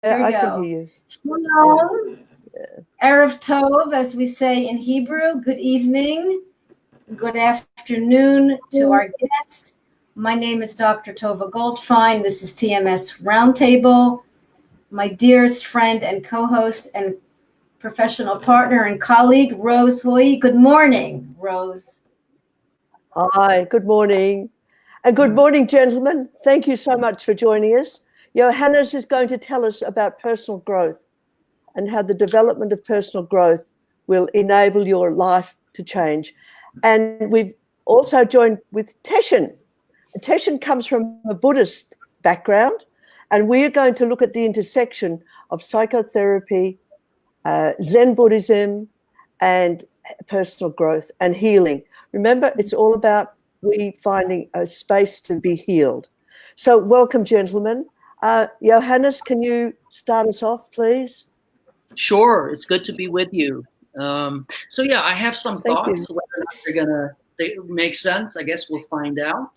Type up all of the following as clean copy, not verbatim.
There we I go. can hear you. Shalom. Erev Tov, as we say in Hebrew. Good evening. Good afternoon to our guest. My name is Dr. Tova Goldfein. This is TMS Roundtable. My dearest friend and co-host and professional partner and colleague, Rose Hoy. Good morning, Rose. Hi, good morning. And good morning, gentlemen. Thank you so much for joining us. Johannes is going to tell us about personal growth and how the development of personal growth will enable your life to change. And we've also joined with Teshin. Teshin comes from a Buddhist background, and we're going to look at the intersection of psychotherapy, Zen Buddhism, and personal growth and healing. Remember, it's all about we finding a space to be healed. So welcome, gentlemen. Johannes, can you start us off, please? Sure, it's good to be with you. So yeah, I have some thoughts. Whether or not they make sense, I guess we'll find out.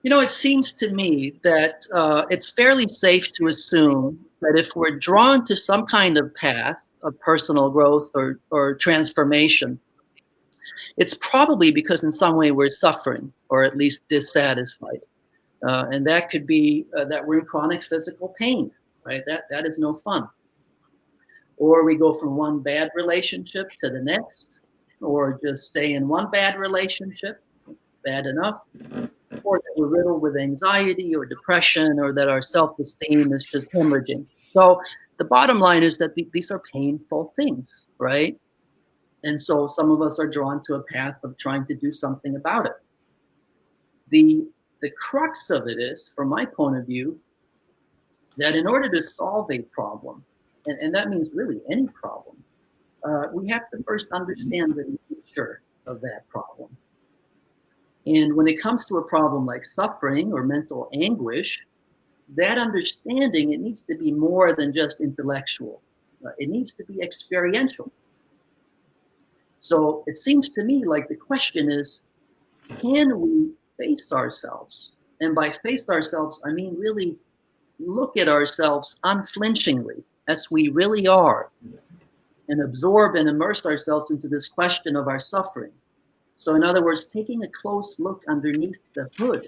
It seems to me that it's fairly safe to assume that if we're drawn to some kind of path of personal growth or transformation, it's probably because in some way we're suffering or at least dissatisfied. And that could be that we're in chronic physical pain, right? That is no fun. Or we go from one bad relationship to the next, or just stay in one bad relationship, it's bad enough, or that we're riddled with anxiety or depression, or that our self-esteem is just hemorrhaging. So the bottom line is that these are painful things, right? And so some of us are drawn to a path of trying to do something about it. The crux of it is, from my point of view, that in order to solve a problem, and that means really any problem, we have to first understand the nature of that problem. And when it comes to a problem like suffering or mental anguish, that understanding, it needs to be more than just intellectual. It needs to be experiential. So it seems to me like the question is, can we face ourselves? And by face ourselves, I mean really look at ourselves unflinchingly as we really are and absorb and immerse ourselves into this question of our suffering. So in other words, taking a close look underneath the hood.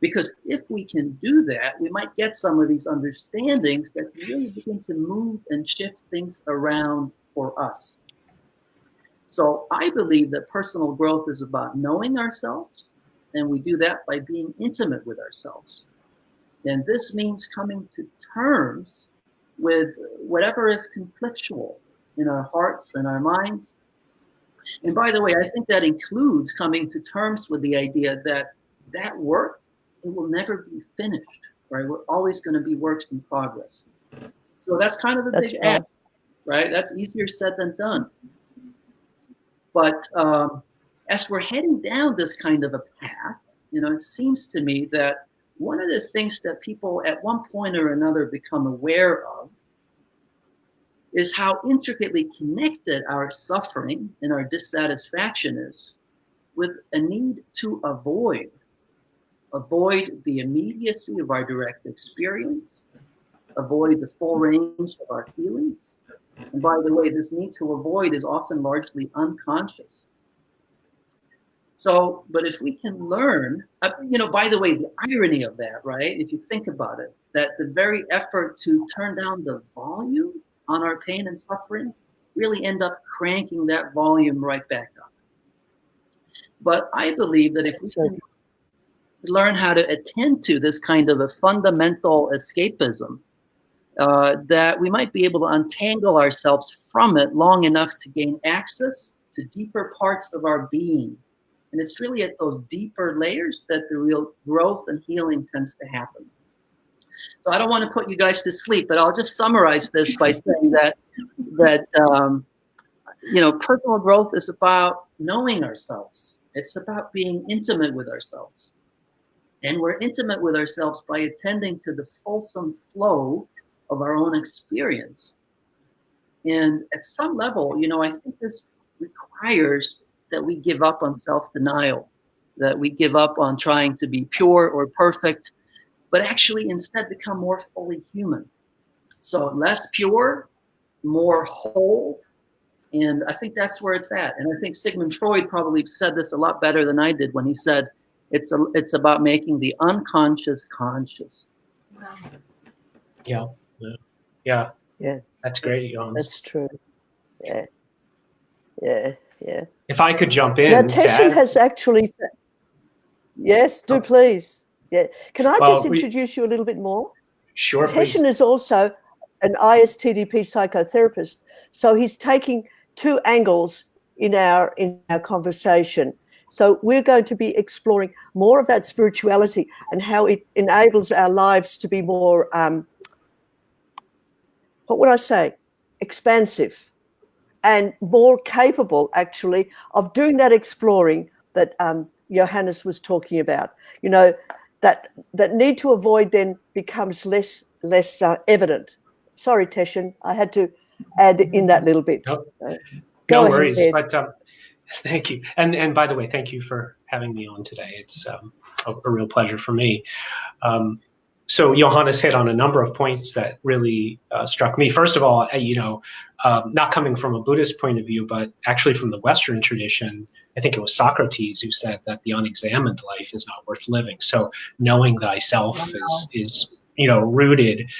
Because if we can do that, we might get some of these understandings that really begin to move and shift things around for us. So I believe that personal growth is about knowing ourselves, and we do that by being intimate with ourselves. And this means coming to terms with whatever is conflictual in our hearts and our minds. And by the way, I think that includes coming to terms with the idea that work, it will never be finished, right? We're always going to be works in progress. So that's kind of a big ask, right? That's easier said than done. But as we're heading down this kind of a path, it seems to me that one of the things that people at one point or another become aware of is how intricately connected our suffering and our dissatisfaction is with a need to avoid the immediacy of our direct experience, avoid the full range of our feelings. And by the way, this need to avoid is often largely unconscious. So, but if we can learn, by the way, the irony of that, right? If you think about it, that the very effort to turn down the volume on our pain and suffering really end up cranking that volume right back up. But I believe that if we can learn how to attend to this kind of a fundamental escapism, that we might be able to untangle ourselves from it long enough to gain access to deeper parts of our being. And it's really at those deeper layers that the real growth and healing tends to happen. So I don't want to put you guys to sleep, but I'll just summarize this by saying that personal growth is about knowing ourselves. It's about being intimate with ourselves. And we're intimate with ourselves by attending to the fulsome flow of our own experience. And at some level, I think this requires that we give up on self-denial, that we give up on trying to be pure or perfect, but actually instead become more fully human. So less pure, more whole. And I think that's where it's at. And I think Sigmund Freud probably said this a lot better than I did when he said, it's about making the unconscious conscious. Yeah. Yeah. Yeah. That's great, Johannes. That's true. Yeah. Yeah. Yeah. If I could jump in. Now, Teshin has actually. Yes, do please. Yeah. Can I just introduce you a little bit more? Sure. Teshin is also an ISTDP psychotherapist. So he's taking two angles in our conversation. So we're going to be exploring more of that spirituality and how it enables our lives to be more, what would I say, expansive and more capable, actually, of doing that exploring that Johannes was talking about. You know, that need to avoid then becomes less evident. Sorry, Teshin, I had to add in that little bit. No worries, but thank you. And by the way, thank you for having me on today. It's a real pleasure for me. So Johannes hit on a number of points that really struck me. First of all, not coming from a Buddhist point of view, but actually from the Western tradition, I think it was Socrates who said that the unexamined life is not worth living. So knowing thyself is rooted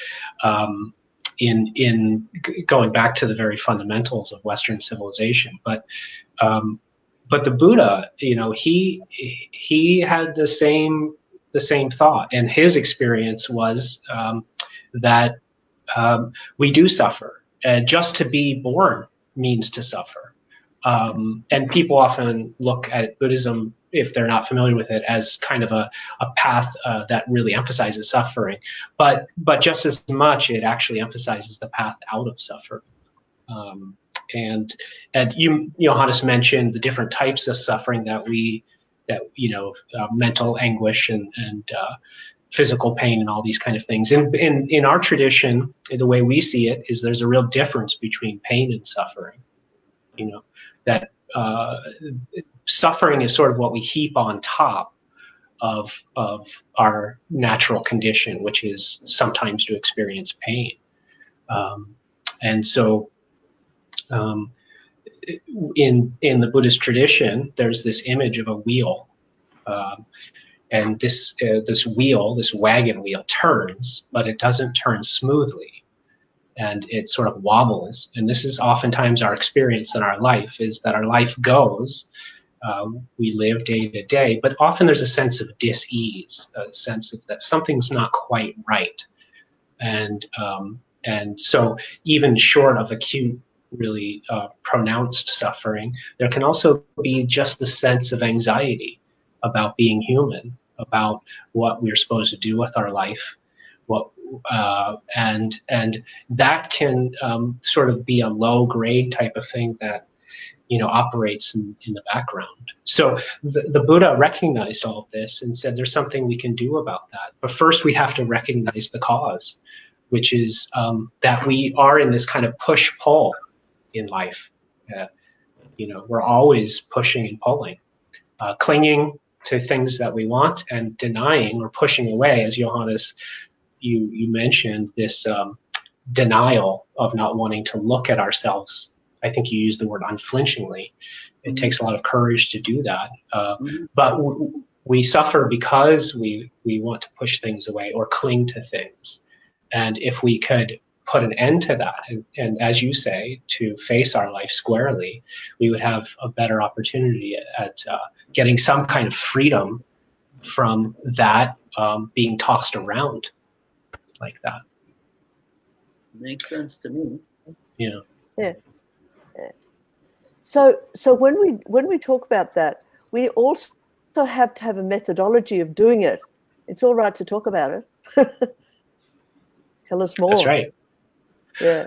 in going back to the very fundamentals of Western civilization. But the Buddha, he had the same thought, and his experience was that we do suffer. Just to be born means to suffer. And people often look at Buddhism, if they're not familiar with it, as kind of a path that really emphasizes suffering. But just as much, it actually emphasizes the path out of suffering. And you, Johannes, mentioned the different types of suffering that mental anguish and physical pain and all these kind of things. In our tradition, the way we see it is there's a real difference between pain and suffering. That suffering is sort of what we heap on top of our natural condition, which is sometimes to experience pain. And so in the Buddhist tradition, there's this image of a wheel. And this wagon wheel turns, but it doesn't turn smoothly. And it sort of wobbles. And this is oftentimes our experience in our life, is that our life goes, we live day to day, but often there's a sense of dis-ease, a sense of that something's not quite right. And so even short of acute, really pronounced suffering, there can also be just the sense of anxiety about being human, about what we're supposed to do with our life, and that can sort of be a low grade type of thing that operates in the background. So the Buddha recognized all of this and said there's something we can do about that. But first we have to recognize the cause, which is that we are in this kind of push-pull in life. We're always pushing and pulling, clinging to things that we want and denying or pushing away, as Johannes, you mentioned, this denial of not wanting to look at ourselves. I think you used the word unflinchingly. It takes a lot of courage to do that. But we suffer because we want to push things away or cling to things. And if we could put an end to that, and as you say, to face our life squarely, we would have a better opportunity at getting some kind of freedom from that being tossed around like that. Makes sense to me. Yeah. So when we talk about that, we also have to have a methodology of doing it. It's all right to talk about it. Tell us more. That's right. Yeah.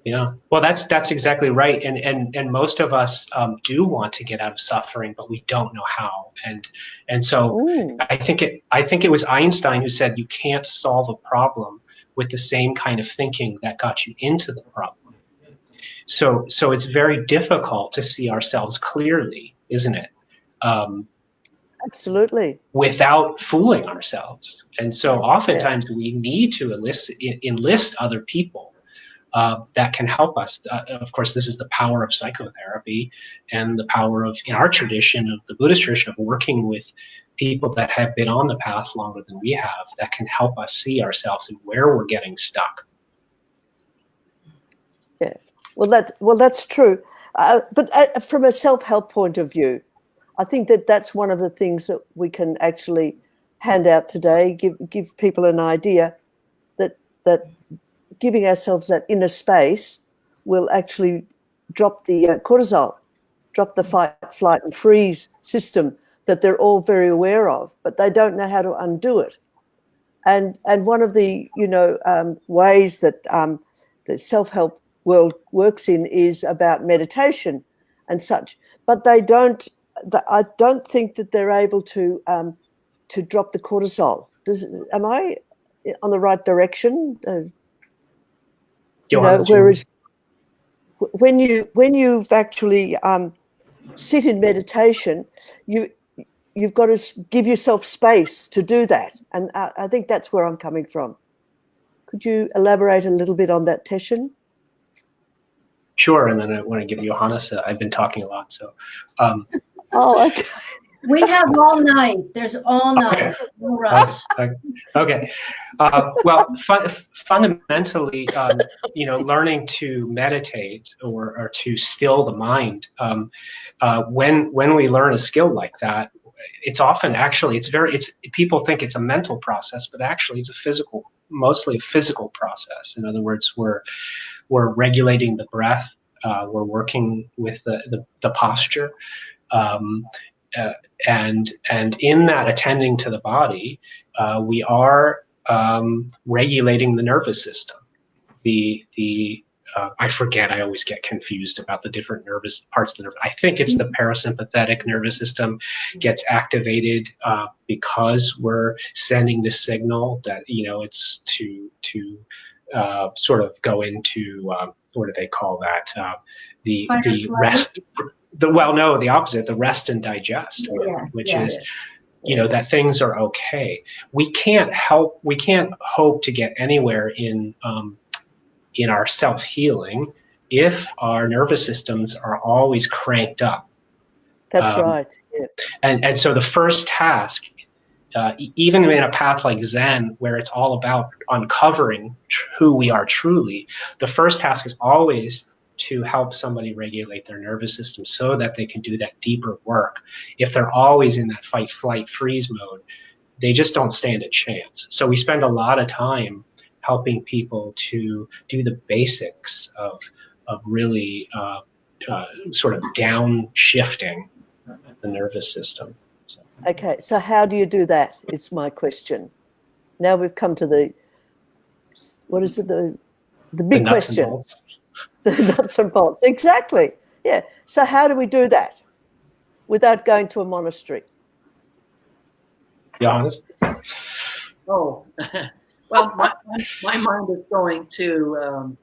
Yeah. Well, that's exactly right. And most of us do want to get out of suffering, but we don't know how. And so I think it was Einstein who said you can't solve a problem with the same kind of thinking that got you into the problem. So it's very difficult to see ourselves clearly, isn't it? Absolutely. without fooling ourselves. And so oftentimes we need to enlist other people that can help us. Of course, this is the power of psychotherapy and the power of, in our tradition, of the Buddhist tradition, of working with people that have been on the path longer than we have, that can help us see ourselves and where we're getting stuck. Yeah, well, that's true. But from a self-help point of view, I think that's one of the things that we can actually hand out today. Give people an idea that giving ourselves that inner space will actually drop the cortisol, drop the fight, flight, and freeze system that they're all very aware of, but they don't know how to undo it. And one of the ways that the self-help world works in is about meditation and such, but I don't think that they're able to drop the cortisol. Am I on the right direction? Whereas when you've actually sit in meditation, you've got to give yourself space to do that, and I think that's where I'm coming from. Could you elaborate a little bit on that, Teshin? Sure, and then I want to give Johannes. I've been talking a lot, so. Oh, okay. We have all night. There's all night. No rush. Okay. Well, fundamentally, learning to meditate or to still the mind. When we learn a skill like that, it's often actually people think it's a mental process, but actually it's mostly a physical process. In other words, we're regulating the breath. We're working with the posture. And in that attending to the body, we are regulating the nervous system. I forget. I always get confused about the different nervous parts of the nerve. I think it's the parasympathetic nervous system gets activated because we're sending the signal that it's to sort of go into what do they call that? The rest. The opposite, the rest and digest, which is, that things are okay. We can't hope to get anywhere in our self-healing if our nervous systems are always cranked up. That's right. Yeah. And so the first task, even in a path like Zen, where it's all about uncovering who we are truly, the first task is always to help somebody regulate their nervous system so that they can do that deeper work. If they're always in that fight, flight, freeze mode, they just don't stand a chance. So we spend a lot of time helping people to do the basics of really sort of downshifting the nervous system. Okay, so how do you do that is my question. Now we've come to the big question. The nuts and bolts. Exactly. Yeah. So how do we do that without going to a monastery? Johannes? Oh, well, my mind is going to,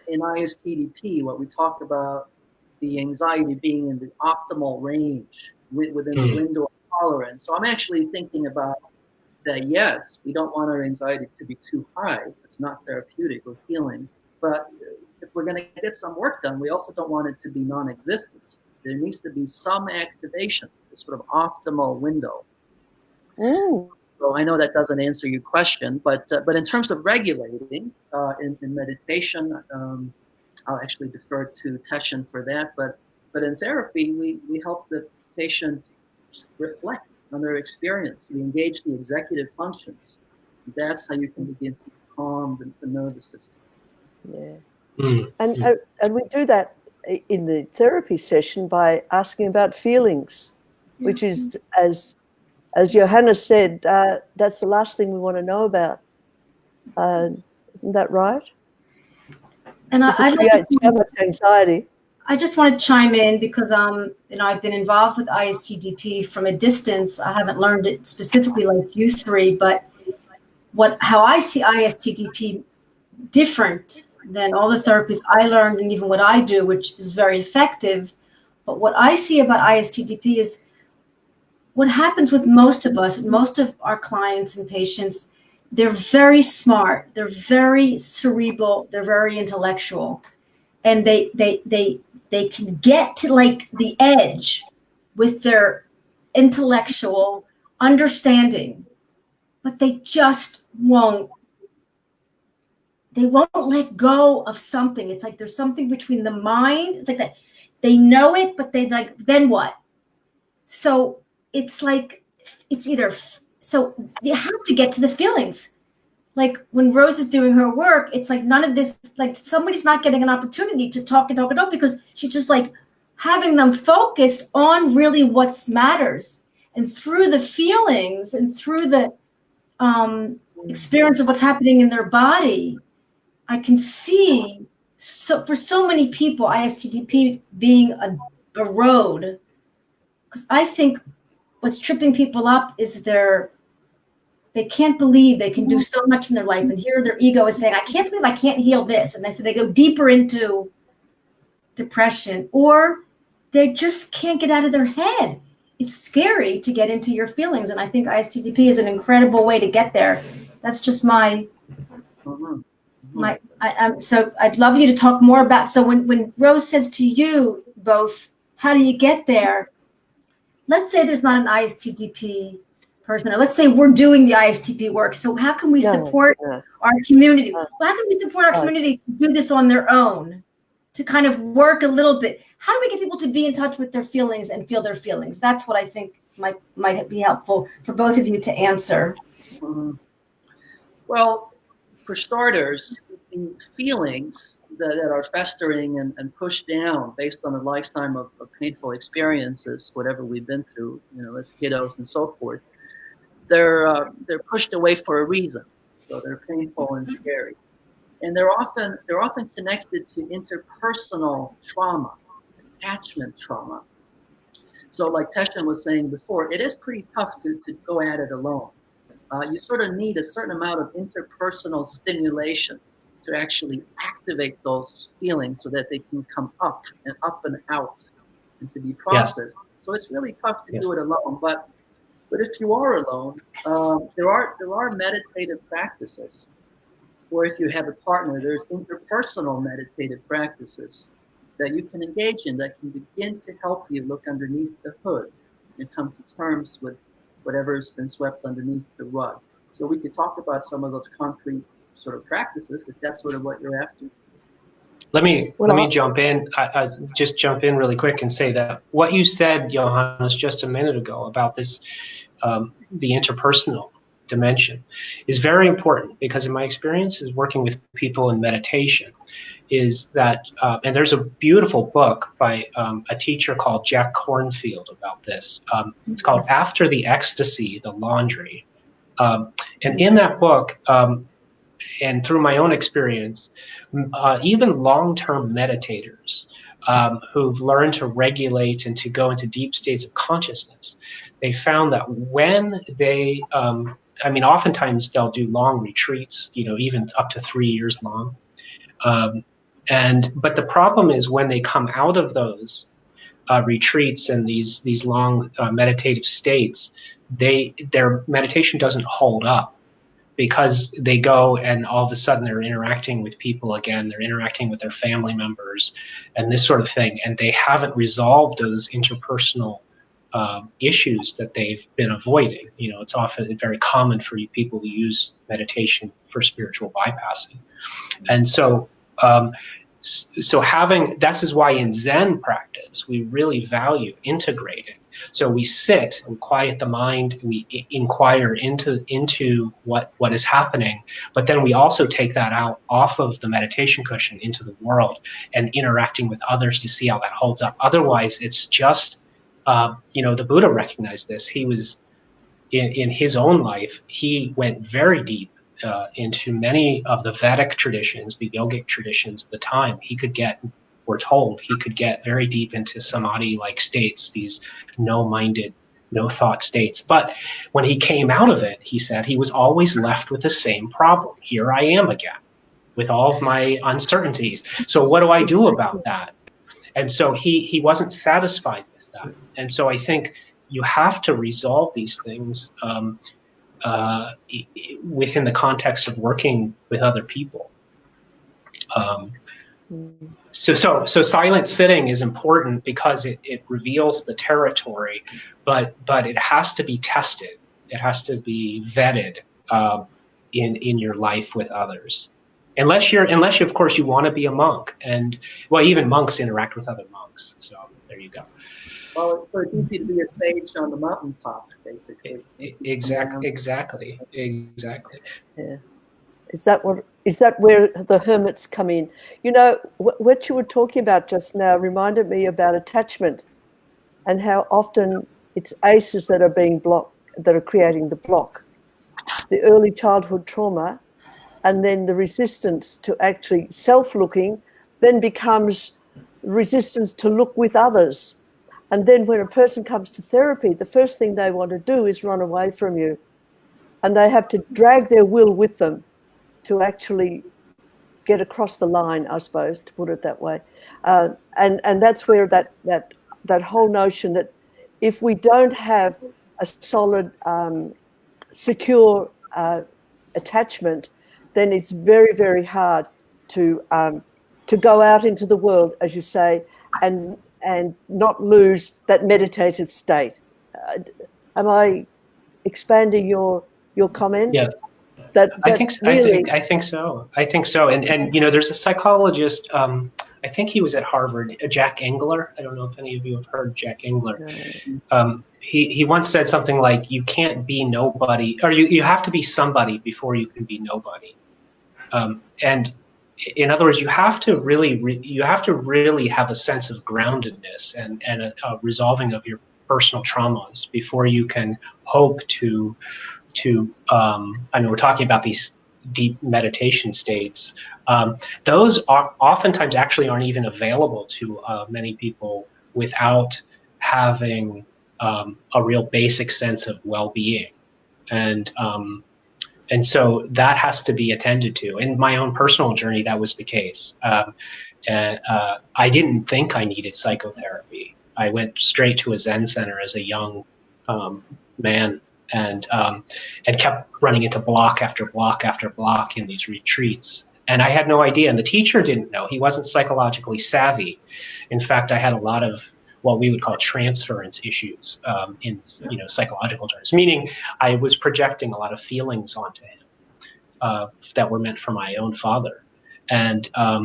in ISTDP, what we talk about, the anxiety being in the optimal range within the window of tolerance. So I'm actually thinking about that, yes, we don't want our anxiety to be too high. It's not therapeutic or healing. But if we're going to get some work done, we also don't want it to be non-existent. There needs to be some activation, this sort of optimal window. So I know that doesn't answer your question, but in terms of regulating in meditation, I'll actually defer to Teshin for that. But in therapy, we help the patient reflect on their experience. We engage the executive functions. That's how you can begin to calm the nervous system. Yeah. And we do that in the therapy session by asking about feelings, which is, as Johannes said, that's the last thing we want to know about. Isn't that right? And it creates so much anxiety. I just want to chime in because I've been involved with ISTDP from a distance. I haven't learned it specifically like you three, but how I see ISTDP different than all the therapies I learned and even what I do, which is very effective. But what I see about ISTDP is what happens with most of us, most of our clients and patients, they're very smart, they're very cerebral, they're very intellectual, and they can get to like the edge with their intellectual understanding, but they just won't. They won't let go of something. It's like there's something between the mind. It's like that they know it, but they like, then what? So it's like, it's either, so you have to get to the feelings. Like when Rose is doing her work, it's like none of this, like somebody's not getting an opportunity to talk because she's just like having them focused on really what matters. And through the feelings and through the experience of what's happening in their body, I can see, so for so many people, ISTDP being a road, because I think what's tripping people up is they can't believe they can do so much in their life. And here their ego is saying, I can't believe I can't heal this. And they go deeper into depression, or they just can't get out of their head. It's scary to get into your feelings. And I think ISTDP is an incredible way to get there. That's just so I'd love you to talk more about, so when Rose says to you both, how do you get there? Let's say there's not an ISTDP person, or let's say we're doing the ISTP work. So how can we support our community? Well, how can we support our community to do this on their own, to kind of work a little bit? How do we get people to be in touch with their feelings and feel their feelings? That's what I think might be helpful for both of you to answer. Well, for starters, the feelings that are festering and pushed down based on a lifetime of painful experiences, whatever we've been through, as kiddos and so forth, they're pushed away for a reason. So they're painful and scary, and they're often connected to interpersonal trauma, attachment trauma. So, like Teshin was saying before, it is pretty tough to go at it alone. You sort of need a certain amount of interpersonal stimulation to actually activate those feelings so that they can come up and out and to be processed. Yes. So it's really tough to do it alone. But if you are alone, there are meditative practices, or if you have a partner, there's interpersonal meditative practices that you can engage in that can begin to help you look underneath the hood and come to terms with whatever's been swept underneath the rug. So we could talk about some of those concrete sort of practices, if that's sort of what you're after. Let me jump in. I just jump in really quick and say that what you said, Johannes, just a minute ago about this, the interpersonal dimension, is very important, because in my experience is working with people in meditation, is that, and there's a beautiful book by a teacher called Jack Kornfield about this. It's called After the Ecstasy, the Laundry. And in that book, and through my own experience, even long-term meditators who've learned to regulate and to go into deep states of consciousness, they found that when they, oftentimes they'll do long retreats, even up to 3 years long. But the problem is when they come out of those retreats and these long meditative states, their meditation doesn't hold up, because they go and all of a sudden they're interacting with people again, they're interacting with their family members and this sort of thing, and they haven't resolved those interpersonal issues that they've been avoiding. It's often very common for you people to use meditation for spiritual bypassing. And so this is why in Zen practice, we really value integrating. So we sit, we quiet the mind, we inquire into what is happening, but then we also take that out off of the meditation cushion into the world and interacting with others to see how that holds up. Otherwise, it's just, the Buddha recognized this. He was, in his own life, he went very deep into many of the Vedic traditions, the yogic traditions of the time. We're told he could get very deep into samadhi-like states, these no-minded, no-thought states. But when he came out of it, he said he was always left with the same problem. Here I am again, with all of my uncertainties. So what do I do about that? And so he wasn't satisfied with that. And so I think you have to resolve these things within the context of working with other people. So silent sitting is important because it reveals the territory, but it has to be tested. It has to be vetted in your life with others. Unless of course you want to be a monk, and well, even monks interact with other monks. So there you go. Well, it's easy to be a sage on the mountaintop, basically. Exactly. Yeah. Is that where the hermits come in? You know, what you were talking about just now reminded me about attachment and how often it's ACEs that are being blocked, that are creating the block. The early childhood trauma, and then the resistance to actually self-looking then becomes resistance to look with others. And then when a person comes to therapy, the first thing they want to do is run away from you. And they have to drag their will with them to actually get across the line, I suppose, to put it that way. And that's where that whole notion that if we don't have a solid, secure attachment, then it's very, very hard to go out into the world, as you say, and not lose that meditative state. Am I expanding your comment? Yeah. I think so. And you know, there's a psychologist. I think he was at Harvard, Jack Engler. I don't know if any of you have heard Jack Engler. He once said something like, "You can't be nobody, or you have to be somebody before you can be nobody." And in other words, you have to really have a sense of groundedness and a resolving of your personal traumas before you can hope to I mean, we're talking about these deep meditation states. Those are oftentimes actually aren't even available to many people without having a real basic sense of well-being, and so that has to be attended to. In my own personal journey, that was the case. I didn't think I needed psychotherapy. I went straight to a Zen center as a young man. And kept running into block after block after block in these retreats. And I had no idea. And the teacher didn't know. He wasn't psychologically savvy. In fact, I had a lot of what we would call transference issues in psychological terms, meaning I was projecting a lot of feelings onto him that were meant for my own father. And I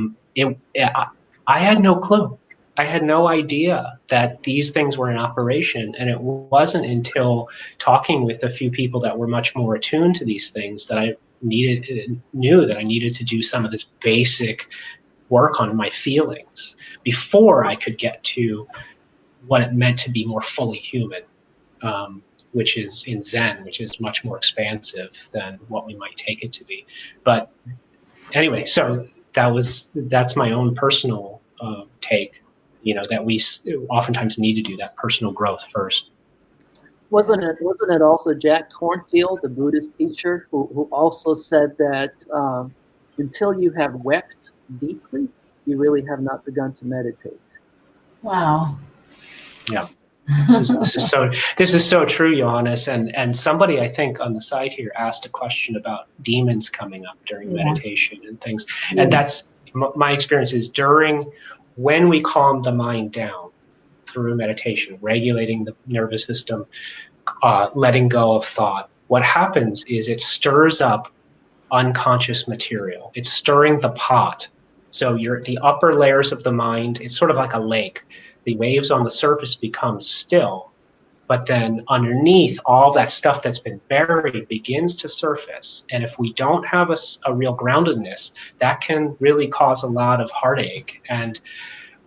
had no clue. I had no idea that these things were in operation, and it wasn't until talking with a few people that were much more attuned to these things that I knew that I needed to do some of this basic work on my feelings before I could get to what it meant to be more fully human, which is in Zen, which is much more expansive than what we might take it to be. But anyway, so that's my own personal take. You know, that we oftentimes need to do that personal growth first. Wasn't it also Jack Kornfield, the Buddhist teacher, who also said that until you have wept deeply, you really have not begun to meditate? Wow. Yeah. This is so true, Johannes. And somebody, I think, on the side here asked a question about demons coming up during meditation and things. And that's my experience is when we calm the mind down through meditation, regulating the nervous system, letting go of thought, what happens is it stirs up unconscious material. It's stirring the pot. So the upper layers of the mind, it's sort of like a lake. The waves on the surface become still, but then underneath, all that stuff that's been buried begins to surface. And if we don't have a real groundedness, that can really cause a lot of heartache.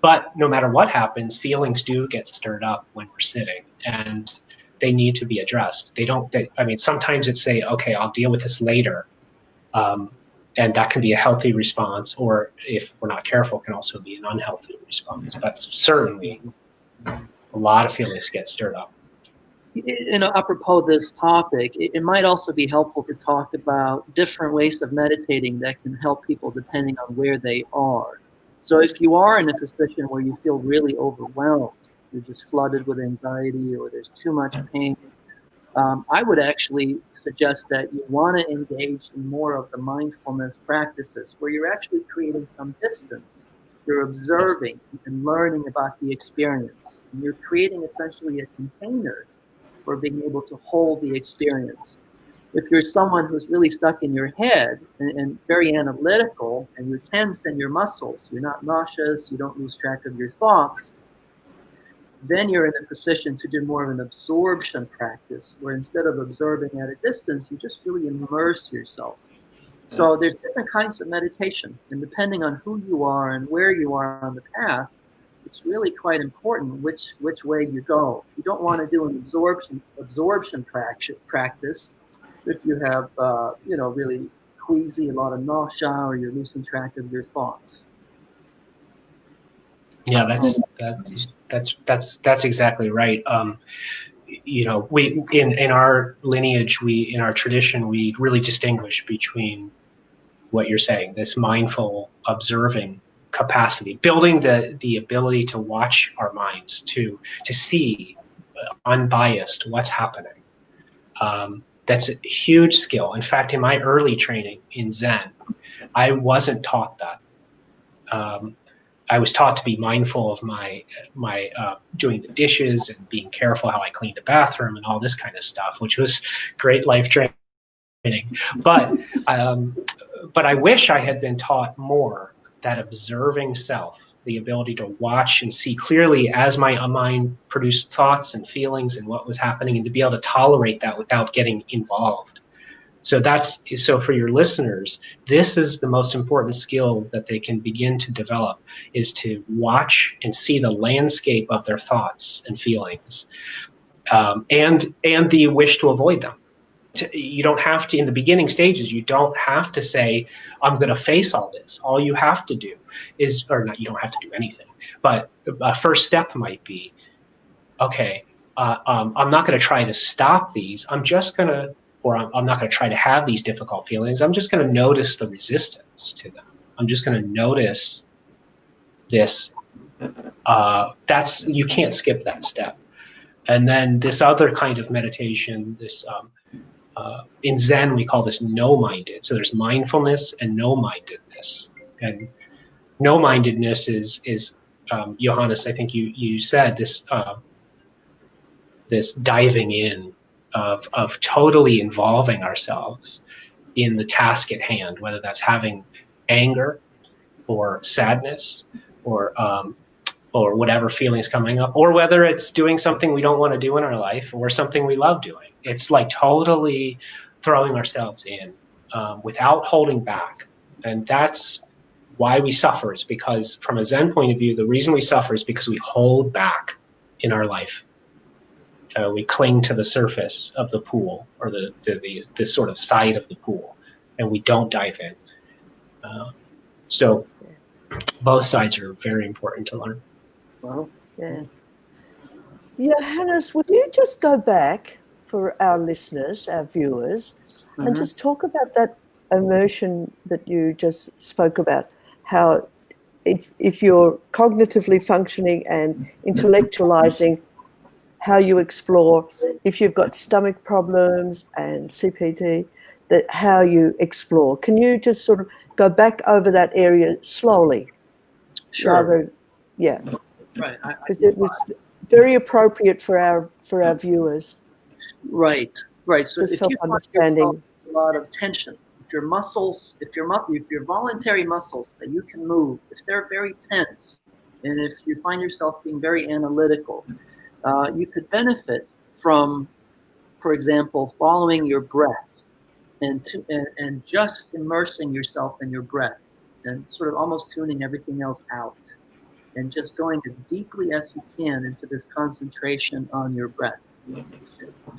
But no matter what happens, feelings do get stirred up when we're sitting, and they need to be addressed. Sometimes it's okay, I'll deal with this later. And that can be a healthy response, or if we're not careful, can also be an unhealthy response. But certainly, a lot of feelings get stirred up. Apropos this topic, it might also be helpful to talk about different ways of meditating that can help people depending on where they are. So if you are in a position where you feel really overwhelmed, you're just flooded with anxiety or there's too much pain, I would actually suggest that you want to engage in more of the mindfulness practices where you're actually creating some distance. You're observing and learning about the experience. And you're creating essentially a container for being able to hold the experience. If you're someone who's really stuck in your head and very analytical and you're tense in your muscles, you're not nauseous, you don't lose track of your thoughts, then you're in a position to do more of an absorption practice where instead of observing at a distance, you just really immerse yourself. So there's different kinds of meditation, and depending on who you are and where you are on the path, it's really quite important which way you go. You don't want to do an absorption practice if you have really queasy, a lot of nausea, or you're losing track of your thoughts. Yeah, that's exactly right. We in our lineage, in our tradition, we really distinguish between what you're saying, this mindful observing capacity, building the ability to watch our minds, to see unbiased what's happening. That's a huge skill. In fact, in my early training in Zen, I wasn't taught that. I was taught to be mindful of my doing the dishes and being careful how I cleaned the bathroom and all this kind of stuff, which was great life training. But I wish I had been taught more that observing self, the ability to watch and see clearly as my mind produced thoughts and feelings and what was happening, and to be able to tolerate that without getting involved. So for your listeners, this is the most important skill that they can begin to develop, is to watch and see the landscape of their thoughts and feelings, and the wish to avoid them. You don't have to, in the beginning stages, you don't have to say, I'm going to face all this. All you have to do is, or not, you don't have to do anything, but a first step might be, okay, I'm not going to try to stop these. I'm just going to, or I'm not going to try to have these difficult feelings. I'm just going to notice the resistance to them. I'm just going to notice this. You can't skip that step. And then this other kind of meditation, in Zen, we call this no-minded. So there's mindfulness and no-mindedness. And no-mindedness is Johannes, I think you said this diving in of totally involving ourselves in the task at hand, whether that's having anger or sadness or whatever feelings coming up, or whether it's doing something we don't want to do in our life or something we love doing. It's like totally throwing ourselves in without holding back. And that's why we suffer, is because from a Zen point of view, the reason we suffer is because we hold back in our life. We cling to the surface of the pool, or the sort of side of the pool, and we don't dive in. So both sides are very important to learn. Well, yeah. Johannes, would you just go back for our listeners, our viewers, and just talk about that immersion that you just spoke about, how if you're cognitively functioning and intellectualizing, how you explore, if you've got stomach problems and CPT, that how you explore. Can you just sort of go back over that area slowly? Sure. Yeah. Right. Because it was very appropriate for our viewers. Right. So Just if you find understanding a lot of tension, if your voluntary muscles that you can move, if they're very tense, and if you find yourself being very analytical, you could benefit from, for example, following your breath and just immersing yourself in your breath and sort of almost tuning everything else out and just going as deeply as you can into this concentration on your breath.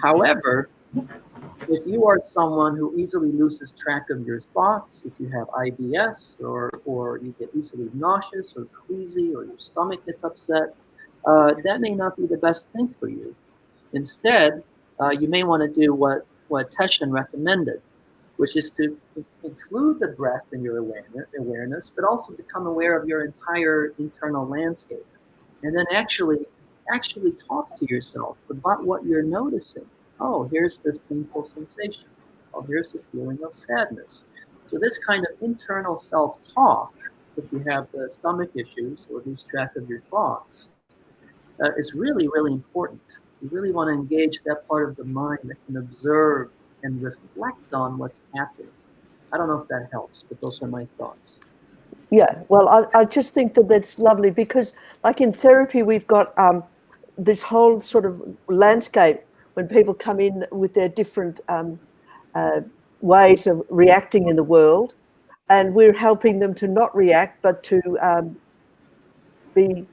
However, if you are someone who easily loses track of your thoughts, if you have IBS or you get easily nauseous or queasy or your stomach gets upset, that may not be the best thing for you. Instead, you may want to do what Teshin recommended, which is to include the breath in your awareness, but also become aware of your entire internal landscape. And then actually actually talk to yourself about what you're noticing. Oh, here's this painful sensation. Oh, here's the feeling of sadness. So this kind of internal self-talk, if you have the stomach issues or lose track of your thoughts, is really, really important. You really want to engage that part of the mind that can observe and reflect on what's happening. I don't know if that helps, but those are my thoughts. Yeah, well, I just think that that's lovely because, like in therapy, we've got this whole sort of landscape when people come in with their different ways of reacting in the world, and we're helping them to not react, but to be,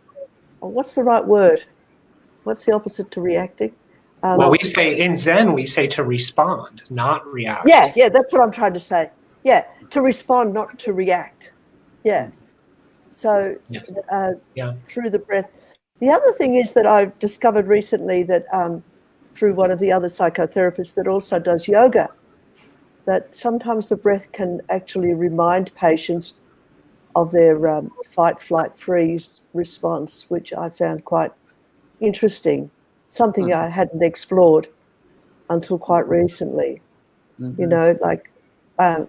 oh, what's the right word? What's the opposite to reacting? Well, we say in Zen, we say to respond, not react. Yeah, that's what I'm trying to say. Yeah, to respond, not to react. Yeah. So yes. Through the breath. The other thing is that I've discovered recently that through one of the other psychotherapists that also does yoga, that sometimes the breath can actually remind patients of their fight, flight, freeze response, which I found quite interesting, something I hadn't explored until quite recently. You know, like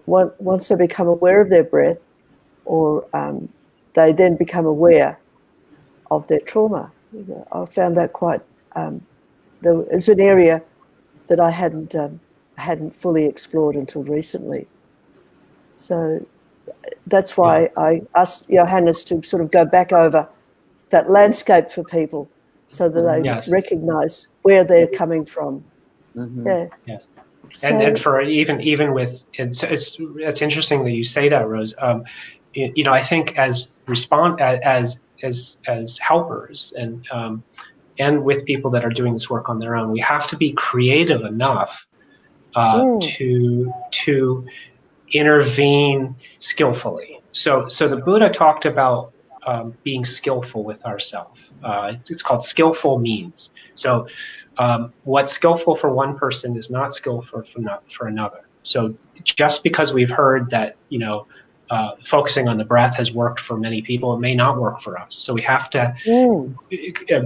once they become aware of their breath, or they then become aware of their trauma. I found that quite, it's an area that I hadn't fully explored until recently. So that's why I asked Johannes to sort of go back over that landscape for people so that they recognize where they're coming from. Yeah. Yes. So, and for even with, it's interesting that you say that, Rose. You know, I think as helpers and with people that are doing this work on their own, we have to be creative enough to intervene skillfully. So the Buddha talked about being skillful with ourselves. It's called skillful means. So what's skillful for one person is not skillful for another. So just because we've heard that, you know, focusing on the breath has worked for many people, it may not work for us. So we have to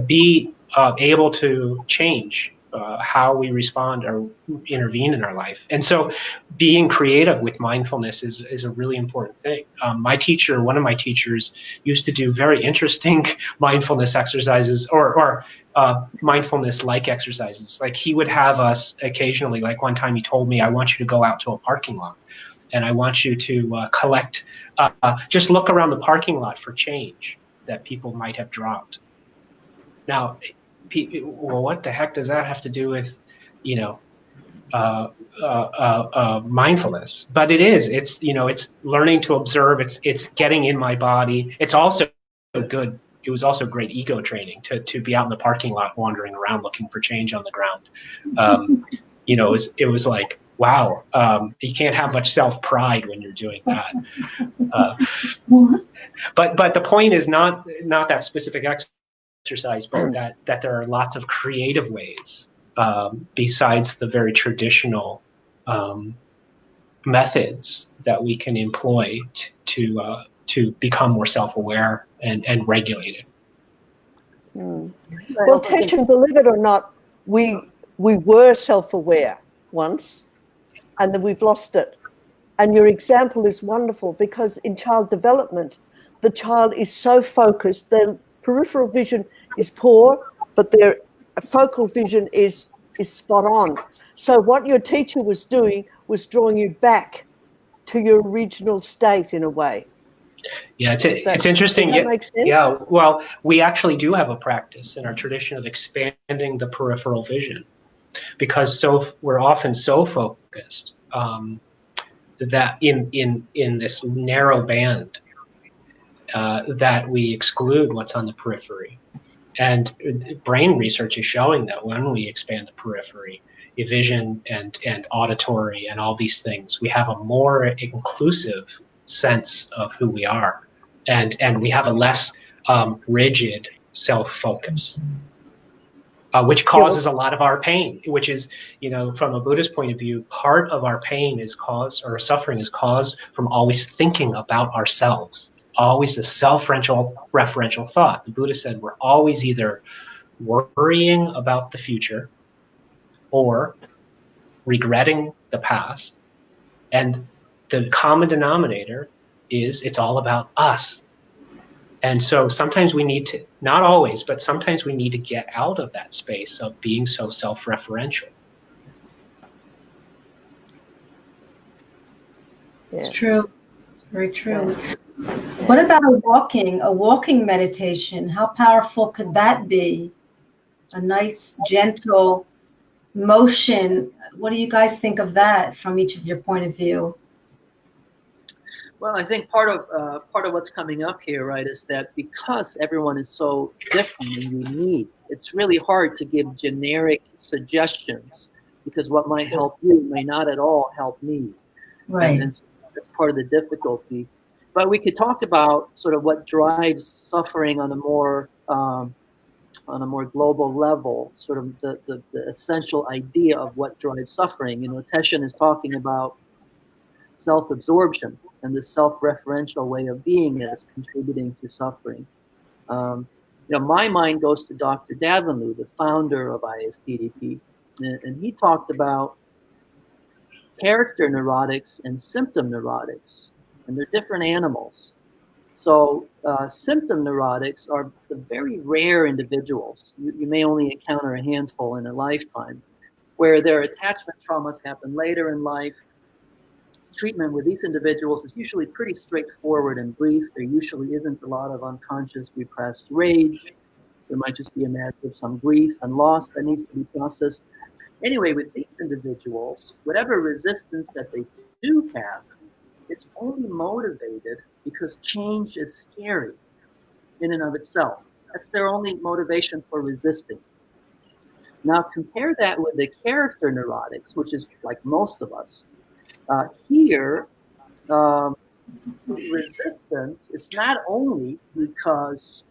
be able to change how we respond or intervene in our life. And so being creative with mindfulness is a really important thing. One of my teachers used to do very interesting mindfulness exercises or mindfulness-like exercises. Like he would have us occasionally, like one time he told me, I want you to go out to a parking lot and I want you to collect, just look around the parking lot for change that people might have dropped. Now, well, what the heck does that have to do with, you know, mindfulness? But it's, you know, it's learning to observe. It's getting in my body. It's also good. It was also great ego training to be out in the parking lot, wandering around, looking for change on the ground. You know, it was like, wow, you can't have much self-pride when you're doing that. But the point is not that specific exercise, but that there are lots of creative ways besides the very traditional methods that we can employ to become more self-aware and regulated. Well, Teshin, believe it or not, we were self-aware once, and then we've lost it. And your example is wonderful because in child development, the child is so focused, their peripheral vision is poor, but their focal vision is spot on. So what your teacher was doing was drawing you back to your original state in a way. Yeah, it's interesting. Does that make sense? Yeah, well, we actually do have a practice in our tradition of expanding the peripheral vision, because we're often so focused that in this narrow band that we exclude what's on the periphery. And brain research is showing that when we expand the periphery, vision and auditory and all these things, we have a more inclusive sense of who we are, and we have a less rigid self-focus, which causes a lot of our pain, which is, you know, from a Buddhist point of view, part of our pain is caused, or suffering is caused from always thinking about ourselves, always the self-referential thought. The Buddha said we're always either worrying about the future or regretting the past. And the common denominator is it's all about us. And so sometimes we need to, not always, but sometimes we need to get out of that space of being so self-referential. It's true. Very true. What about a walking meditation? How powerful could that be? A nice, gentle motion. What do you guys think of that from each of your point of view? Well, I think part of what's coming up here, right, is that because everyone is so different and unique, it's really hard to give generic suggestions because what might help you may not at all help me. Right. And that's part of the difficulty. But we could talk about sort of what drives suffering on a more global level, sort of the essential idea of what drives suffering. You know, Teshin is talking about self-absorption and the self-referential way of being that is contributing to suffering. You know, my mind goes to Dr. Davenlu, the founder of ISTDP, and he talked about character neurotics and symptom neurotics, and they're different animals. So symptom neurotics are the very rare individuals. You may only encounter a handful in a lifetime, where their attachment traumas happen later in life. Treatment with these individuals is usually pretty straightforward and brief. There usually isn't a lot of unconscious repressed rage. There might just be a matter of some grief and loss that needs to be processed. Anyway, with these individuals, whatever resistance that they do have, it's only motivated because change is scary in and of itself. That's their only motivation for resisting. Now compare that with the character neurotics, which is like most of us. Here, resistance is not only because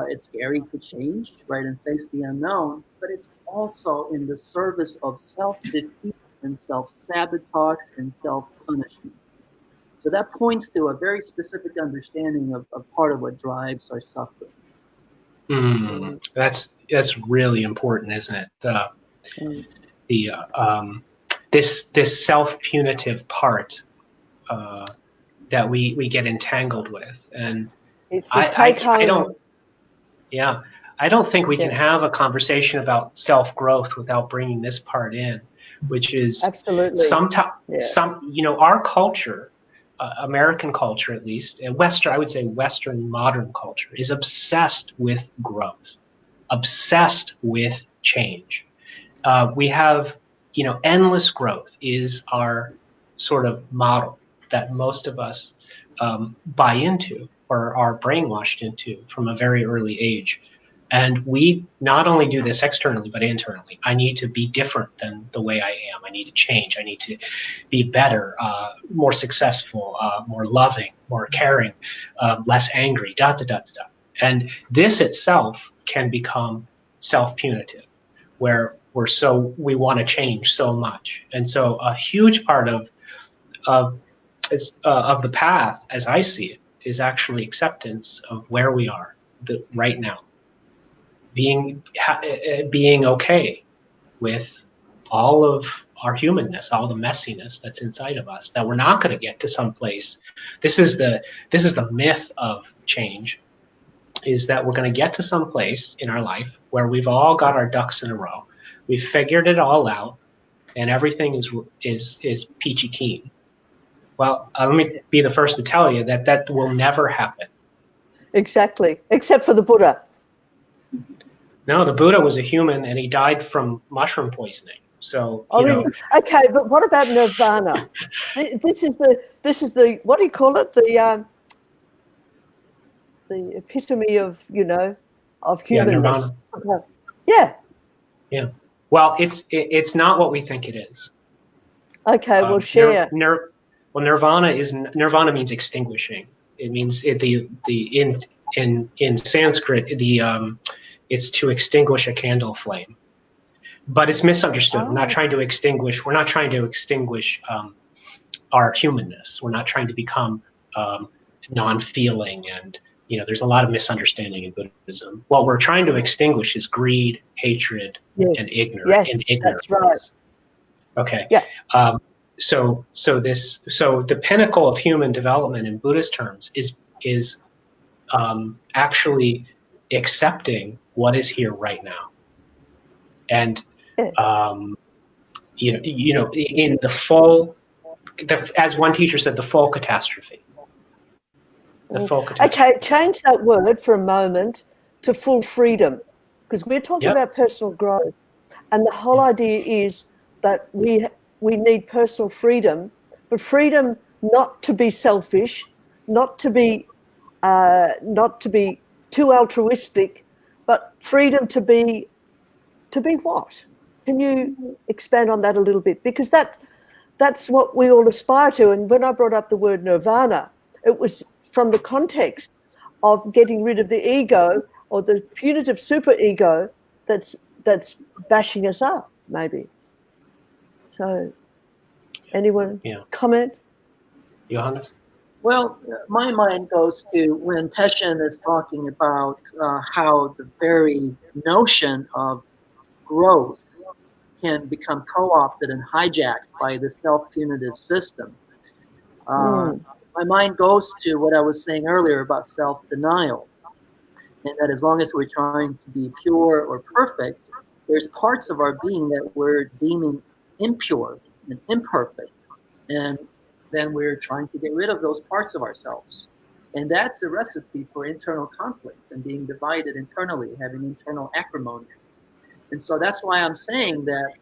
it's scary to change, right, and face the unknown, but it's also in the service of self-defeat and self-sabotage and self-punishment. So that points to a very specific understanding of part of what drives our suffering. That's really important, isn't it? This self-punitive part that we get entangled with, and I don't think we can have a conversation about self-growth without bringing this part in, which is absolutely our culture, American culture at least, and I would say Western modern culture is obsessed with growth, obsessed with change. We have, endless growth is our sort of model that most of us buy into or are brainwashed into from a very early age. And we not only do this externally, but internally. I need to be different than the way I am. I need to change. I need to be better, more successful, more loving, more caring, less angry, ... And this itself can become self-punitive, where we want to change so much. And so a huge part of the path, as I see it, is actually acceptance of where we are right now. Being okay with all of our humanness, all the messiness that's inside of us, that we're not going to get to some place. This is the myth of change, is that we're going to get to some place in our life where we've all got our ducks in a row. We've figured it all out, and everything is peachy keen. Well, let me be the first to tell you that will never happen. Exactly, except for the Buddha. No, the Buddha was a human, and he died from mushroom poisoning. So, really? Okay, but what about nirvana? This is the what do you call it? The epitome of of humanness. Yeah. Yeah. Well, it's not what we think it is. Okay, we'll share. Nirvana means extinguishing. It means in Sanskrit it's to extinguish a candle flame, but it's misunderstood. We're not trying to extinguish our humanness. We're not trying to become non-feeling and there's a lot of misunderstanding in Buddhism. What we're trying to extinguish is greed, hatred, and ignorance. That's right. Okay. Yeah. So the pinnacle of human development in Buddhist terms is actually accepting what is here right now, and in the full, as one teacher said, the full catastrophe. The full catastrophe. Okay, change that word for a moment to full freedom, because we're talking about personal growth, and the whole idea is that we need personal freedom, but freedom not to be selfish, not to be too altruistic, but freedom to be what? Can you expand on that a little bit? Because that's what we all aspire to. And when I brought up the word nirvana, it was from the context of getting rid of the ego or the punitive superego that's bashing us up, maybe. So, anyone comment? Johannes? Well, my mind goes to when Teshin is talking about how the very notion of growth can become co-opted and hijacked by the self-punitive system. My mind goes to what I was saying earlier about self-denial, and that as long as we're trying to be pure or perfect, there's parts of our being that we're deeming impure and imperfect, and then we're trying to get rid of those parts of ourselves. And that's a recipe for internal conflict and being divided internally, having internal acrimony. And so that's why I'm saying that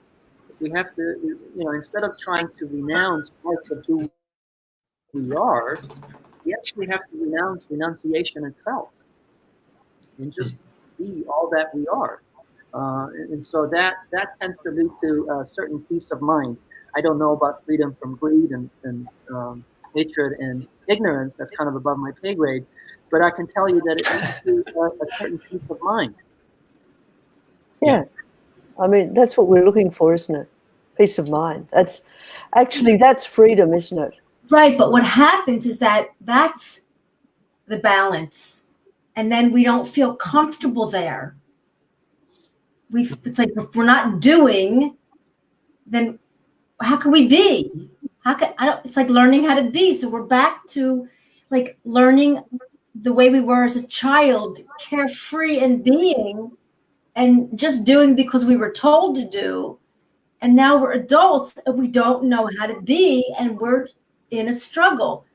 we have to, instead of trying to renounce parts of who we are, we actually have to renounce renunciation itself and just be all that we are. And so that tends to lead to a certain peace of mind. I don't know about freedom from greed and hatred and ignorance. That's kind of above my pay grade. But I can tell you that it leads to a certain peace of mind. Yeah. I mean, that's what we're looking for, isn't it? Peace of mind. That's freedom, isn't it? Right. But what happens is that's the balance. And then we don't feel comfortable there. It's like if we're not doing, then how can we be? It's like learning how to be. So we're back to like learning the way we were as a child, carefree and being, and just doing because we were told to do. And now we're adults and we don't know how to be, and we're in a struggle.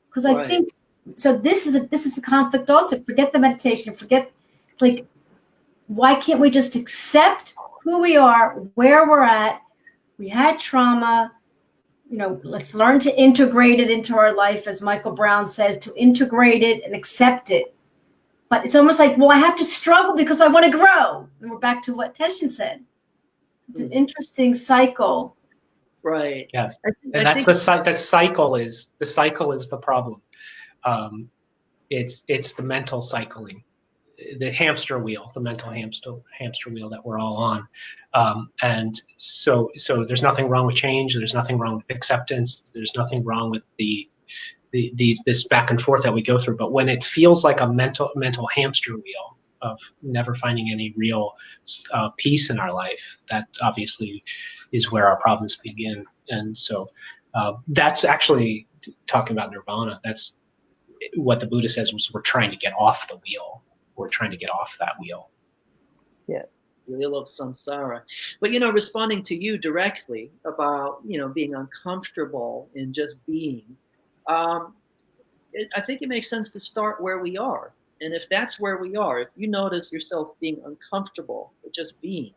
Because I think so. This is the conflict also. Forget the meditation. Forget why can't we just accept who we are, where we're at? We had trauma. Let's learn to integrate it into our life, as Michael Brown says, to integrate it and accept it. But it's almost like, well, I have to struggle because I want to grow. And we're back to what Teshin said. It's an interesting cycle. Right. Yes. And that's the cycle is the problem. It's the mental cycling, the hamster wheel, the mental hamster wheel that we're all on. And so there's nothing wrong with change. There's nothing wrong with acceptance. There's nothing wrong with this back and forth that we go through. But when it feels like a mental hamster wheel of never finding any real peace in our life, that obviously is where our problems begin. And so that's actually talking about nirvana. That's what the Buddha says was we're trying to get off the wheel. We're trying to get off that wheel. Yeah. Wheel of samsara. But, responding to you directly about, being uncomfortable in just being, I think it makes sense to start where we are. And if that's where we are, if you notice yourself being uncomfortable with just being,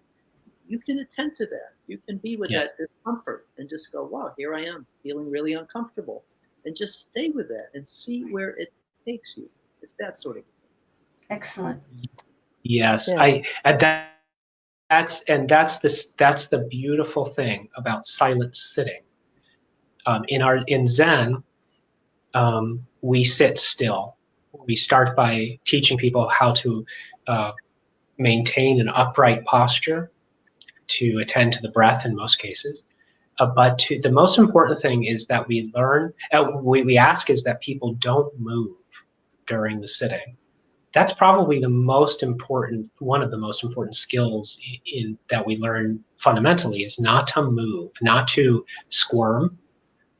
you can attend to that. You can be with that discomfort and just go, wow, here I am feeling really uncomfortable. And just stay with that and see where it takes you. It's that sort of thing. Excellent. Yes. Yeah. That's the beautiful thing about silent sitting. In Zen, we sit still. We start by teaching people how to maintain an upright posture, to attend to the breath in most cases. But the most important thing is that we learn, we ask is that people don't move during the sitting. That's probably the most important, one of the most important skills that we learn fundamentally, is not to move, not to squirm,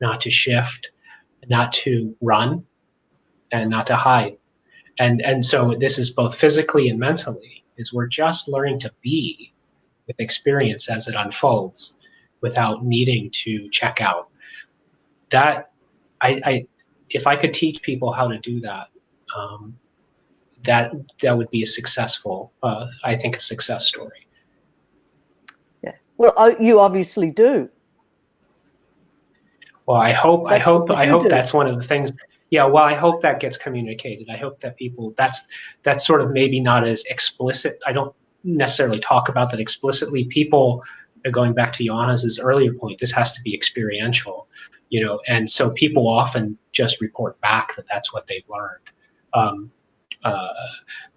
not to shift, not to run, and not to hide. And so this is both physically and mentally, is we're just learning to be with experience as it unfolds without needing to check out. That, if I could teach people how to do that, that would be a successful, I think, a success story. Yeah. Well, you obviously do. Well, I hope that's one of the things. Yeah. Well, I hope that gets communicated. I hope that people, that's sort of maybe not as explicit. I don't necessarily talk about that explicitly. People, going back to Johannes's earlier point, this has to be experiential, and so people often just report back that that's what they've learned.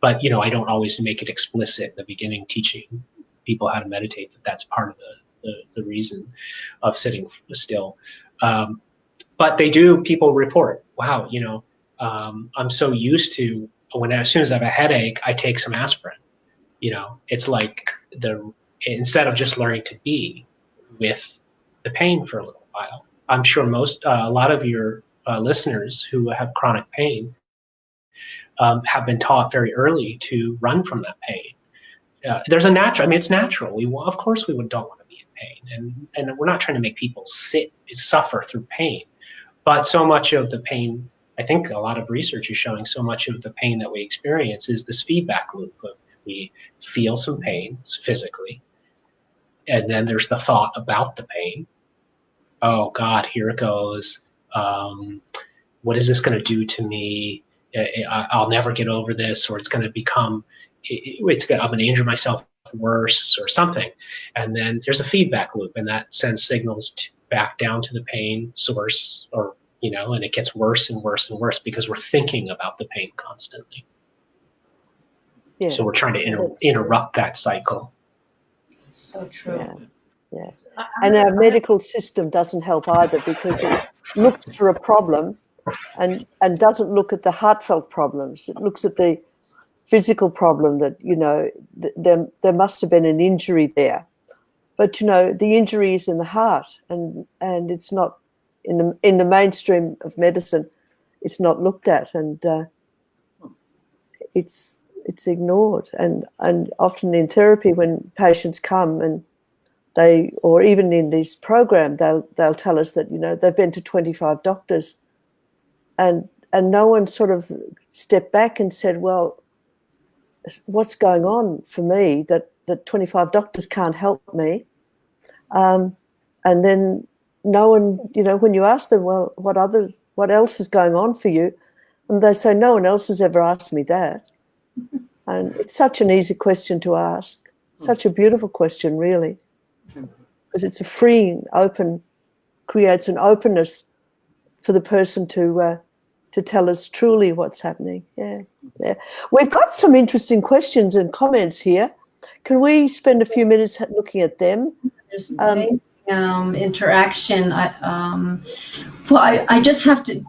But I don't always make it explicit in the beginning, teaching people how to meditate, that's part of the reason of sitting still. But people report, wow, I'm so used to, as soon as I have a headache, I take some aspirin. It's like instead of just learning to be with the pain for a little while. I'm sure a lot of your listeners who have chronic pain have been taught very early to run from that pain. There's a natural, it's natural. Of course we don't want to be in pain. And we're not trying to make people suffer through pain. But so much of the pain, I think a lot of research is showing, so much of the pain that we experience is this feedback loop of, we feel some pain physically, and then there's the thought about the pain. Oh God, here it goes. What is this going to do to me? I'll never get over this, or it's going to become, I'm going to injure myself worse or something. And then there's a feedback loop, and that sends signals back down to the pain source, and it gets worse and worse and worse because we're thinking about the pain constantly. Yeah. So we're trying to interrupt that cycle. So true. Yeah. And our medical system doesn't help either, because it looks for a problem and doesn't look at the heartfelt problems. It looks at the physical problem that, there must have been an injury there. But, the injury is in the heart, and it's not in the mainstream of medicine. It's not looked at, and it's ignored. And often in therapy, when patients come and or even in this program, they'll tell us that, they've been to 25 doctors, and no one sort of stepped back and said, well, what's going on for me that 25 doctors can't help me? And then no one, when you ask them, well, what else is going on for you? And they say, no one else has ever asked me that. And it's such an easy question to ask, such a beautiful question, really, because it's a freeing, creates an openness for the person to tell us truly what's happening. Yeah. We've got some interesting questions and comments here. Can we spend a few minutes looking at them? There's amazing interaction. I just have to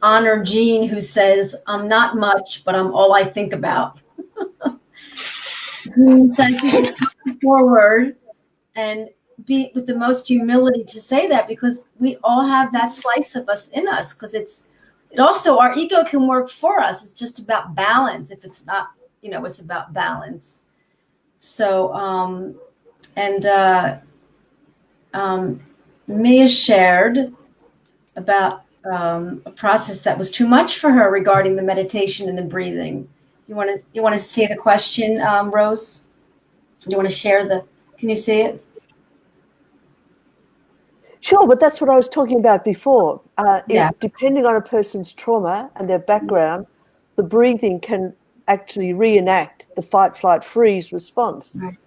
honor Jean, who says, I'm not much, but I'm all I think about. Thank you for coming forward and be with the most humility to say that, because we all have that slice of us in us, because it also, our ego can work for us. It's just about balance. If it's not, it's about balance. So, Mia shared about a process that was too much for her regarding the meditation and the breathing. You want to see the question, Rose? You want to share can you see it? Sure, but that's what I was talking about before. Yeah. Depending on a person's trauma and their background, the breathing can actually reenact the fight, flight, freeze response. Right.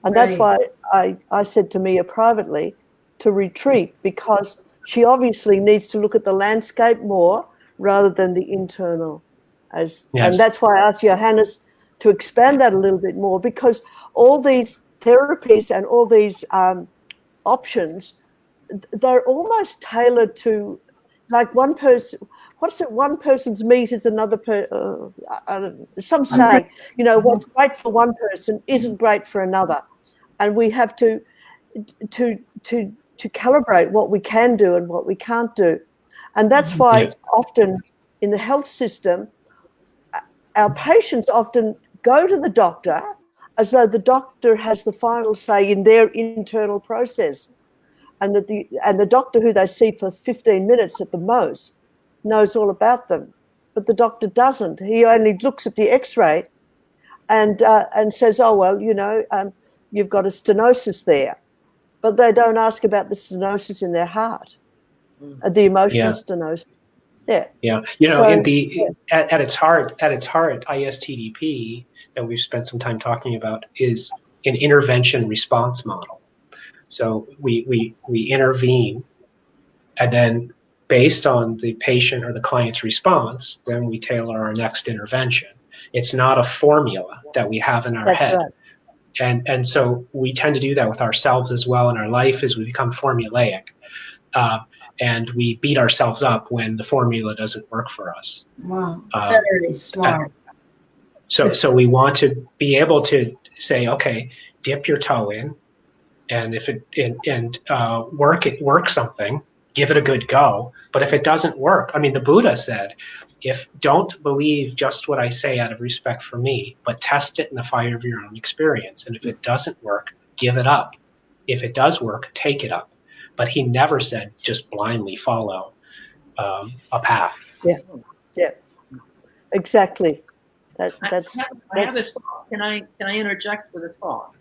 And that's why I said to Mia privately to retreat, because she obviously needs to look at the landscape more rather than the internal. Yes. And that's why I asked Johannes to expand that a little bit more, because all these therapies and all these options, they're almost tailored to like one person, what's it? One person's meat is another some say, you know, what's great for one person isn't great for another, and we have to calibrate what we can do and what we can't do, and that's why often in the health system, our patients often go to the doctor as though the doctor has the final say in their internal process. And that the doctor who they see for 15 minutes at the most knows all about them, but the doctor doesn't. He only looks at the X-ray and says, "Oh well, you know, you've got a stenosis there," but they don't ask about the stenosis in their heart, the emotional stenosis. Yeah. Yeah. You know, at its heart, ISTDP that we've spent some time talking about is an intervention response model. So we intervene, and then based on the patient or the client's response, then we tailor our next intervention. It's not a formula that we have in our head. Right. And so we tend to do that with ourselves as well in our life as we become formulaic. And we beat ourselves up when the formula doesn't work for us. Wow, very smart. So we want to be able to say, okay, dip your toe in. And if work something, give it a good go. But if it doesn't work, I mean, the Buddha said, don't believe just what I say out of respect for me, but test it in the fire of your own experience. And if it doesn't work, give it up. If it does work, take it up. But he never said just blindly follow a path. Yeah, exactly. I have a thought. Can I interject with a thought?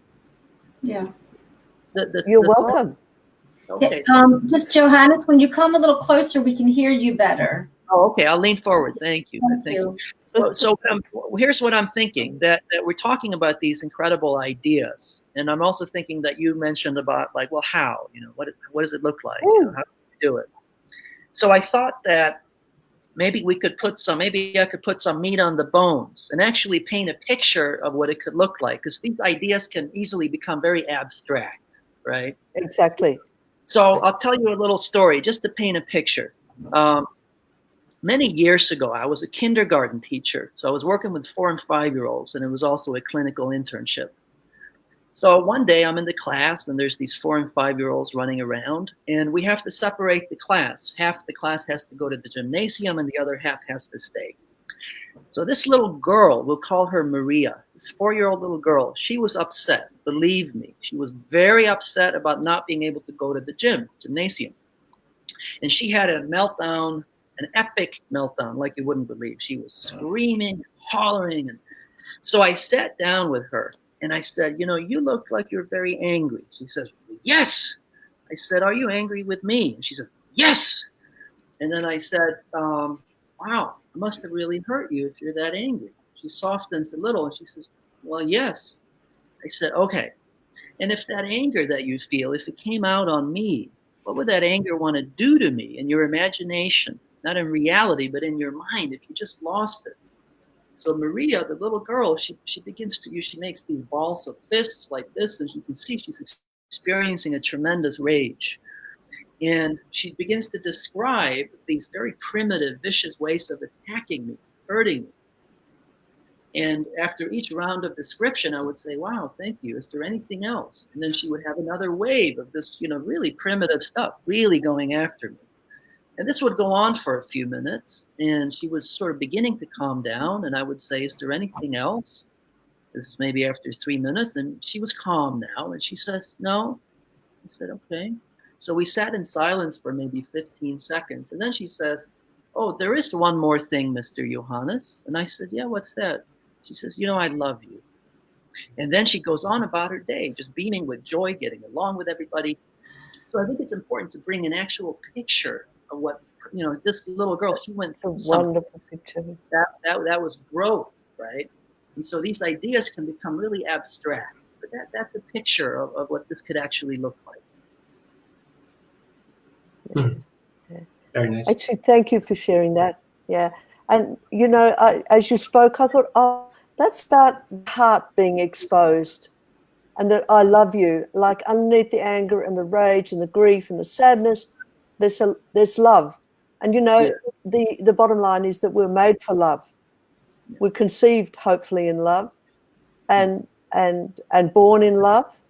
Yeah. You're welcome. Okay. Just Johannes, when you come a little closer, we can hear you better. Oh, okay. I'll lean forward. Thank you. Thank you. So here's what I'm thinking, that we're talking about these incredible ideas. And I'm also thinking that you mentioned about, like, well, how? You know, what does it look like? You know, how do we do it? So I thought that maybe I could put some meat on the bones and actually paint a picture of what it could look like, because these ideas can easily become very abstract. Right? Exactly. So I'll tell you a little story just to paint a picture. Many years ago, I was a kindergarten teacher. So I was working with 4- and 5-year-olds, and it was also a clinical internship. So one day I'm in the class, and there's these 4- and 5-year-olds running around, and we have to separate the class. Half the class has to go to the gymnasium, and the other half has to stay. So this little girl, we'll call her Maria, this 4-year-old little girl, she was upset. Believe me, she was very upset about not being able to go to the gymnasium. And she had a meltdown, an epic meltdown, like you wouldn't believe. She was screaming, hollering. And so I sat down with her and I said, you know, you look like you're very angry. She says, yes. I said, are you angry with me? And she said, yes. And then I said, wow, it must have really hurt you if you're that angry. She softens a little and she says, well, yes. I said, okay. And if that anger that you feel, if it came out on me, what would that anger want to do to me in your imagination? Not in reality, but in your mind, if you just lost it. So Maria, the little girl, she makes these balls of fists like this, and you can see she's experiencing a tremendous rage. And she begins to describe these very primitive, vicious ways of attacking me, hurting me. And after each round of description, I would say, wow, thank you. Is there anything else? And then she would have another wave of this, you know, really primitive stuff, really going after me. And this would go on for a few minutes. And she was sort of beginning to calm down. And I would say, is there anything else? This is maybe after 3 minutes. And she was calm now. And she says, no. I said, okay. So we sat in silence for maybe 15 seconds. And then she says, oh, there is one more thing, Mr. Johannes. And I said, yeah, what's that? She says, you know, I love you. And then she goes on about her day, just beaming with joy, getting along with everybody. So I think it's important to bring an actual picture of what, you know, this little girl, she went through. It's a wonderful picture. That was growth, right? And so these ideas can become really abstract. But that's a picture of what this could actually look like. Yeah. Very nice. Actually, thank you for sharing that. Yeah. And, you know, as you spoke, I thought, oh, that's about heart being exposed, and that I love you. Like underneath the anger and the rage and the grief and the sadness, there's love. And, you know, the bottom line is that we're made for love. We're conceived, hopefully, in love and born in love.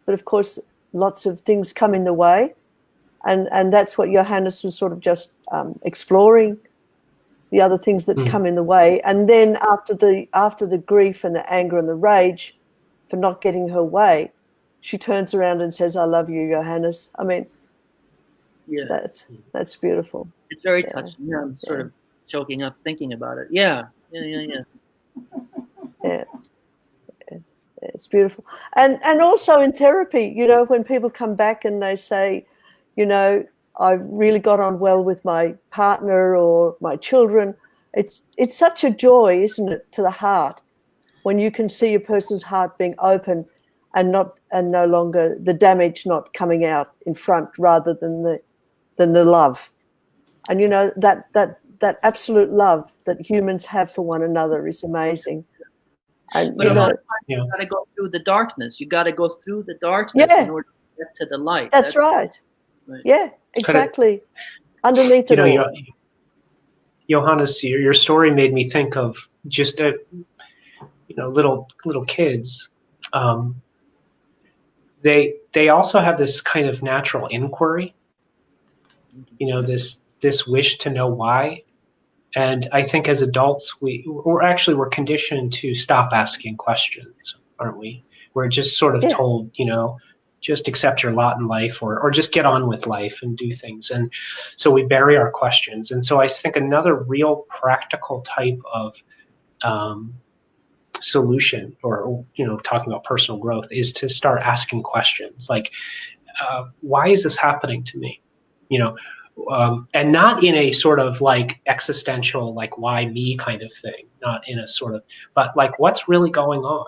But, of course, lots of things come in the way. And that's what Johannes was sort of just exploring, the other things that come in the way. And then after the grief and the anger and the rage for not getting her way, she turns around and says, "I love you, Johannes." I mean, that's beautiful. It's very touching. Yeah, I'm sort of choking up thinking about it. Yeah. It's beautiful. And also in therapy, you know, when people come back and they say, you know, I really got on well with my partner or my children, it's such a joy, isn't it, to the heart, when you can see a person's heart being open and no longer the damage not coming out in front, rather than the love. And you know, that absolute love that humans have for one another is amazing. And but a lot of times you got to go through the darkness. You got to go through the darkness in order to get to the light. That's right. Yeah, exactly. Underneath it all. Johannes, your story made me think of just little kids. They also have this kind of natural inquiry. You know, this wish to know why. And I think as adults, we're conditioned to stop asking questions, aren't we? We're just sort of told, you know, just accept your lot in life, or just get on with life and do things. And so we bury our questions. And so I think another real practical type of solution, or, you know, talking about personal growth, is to start asking questions like, why is this happening to me? You know, and not in a sort of like existential, like why me kind of thing, not in a sort of, but like what's really going on,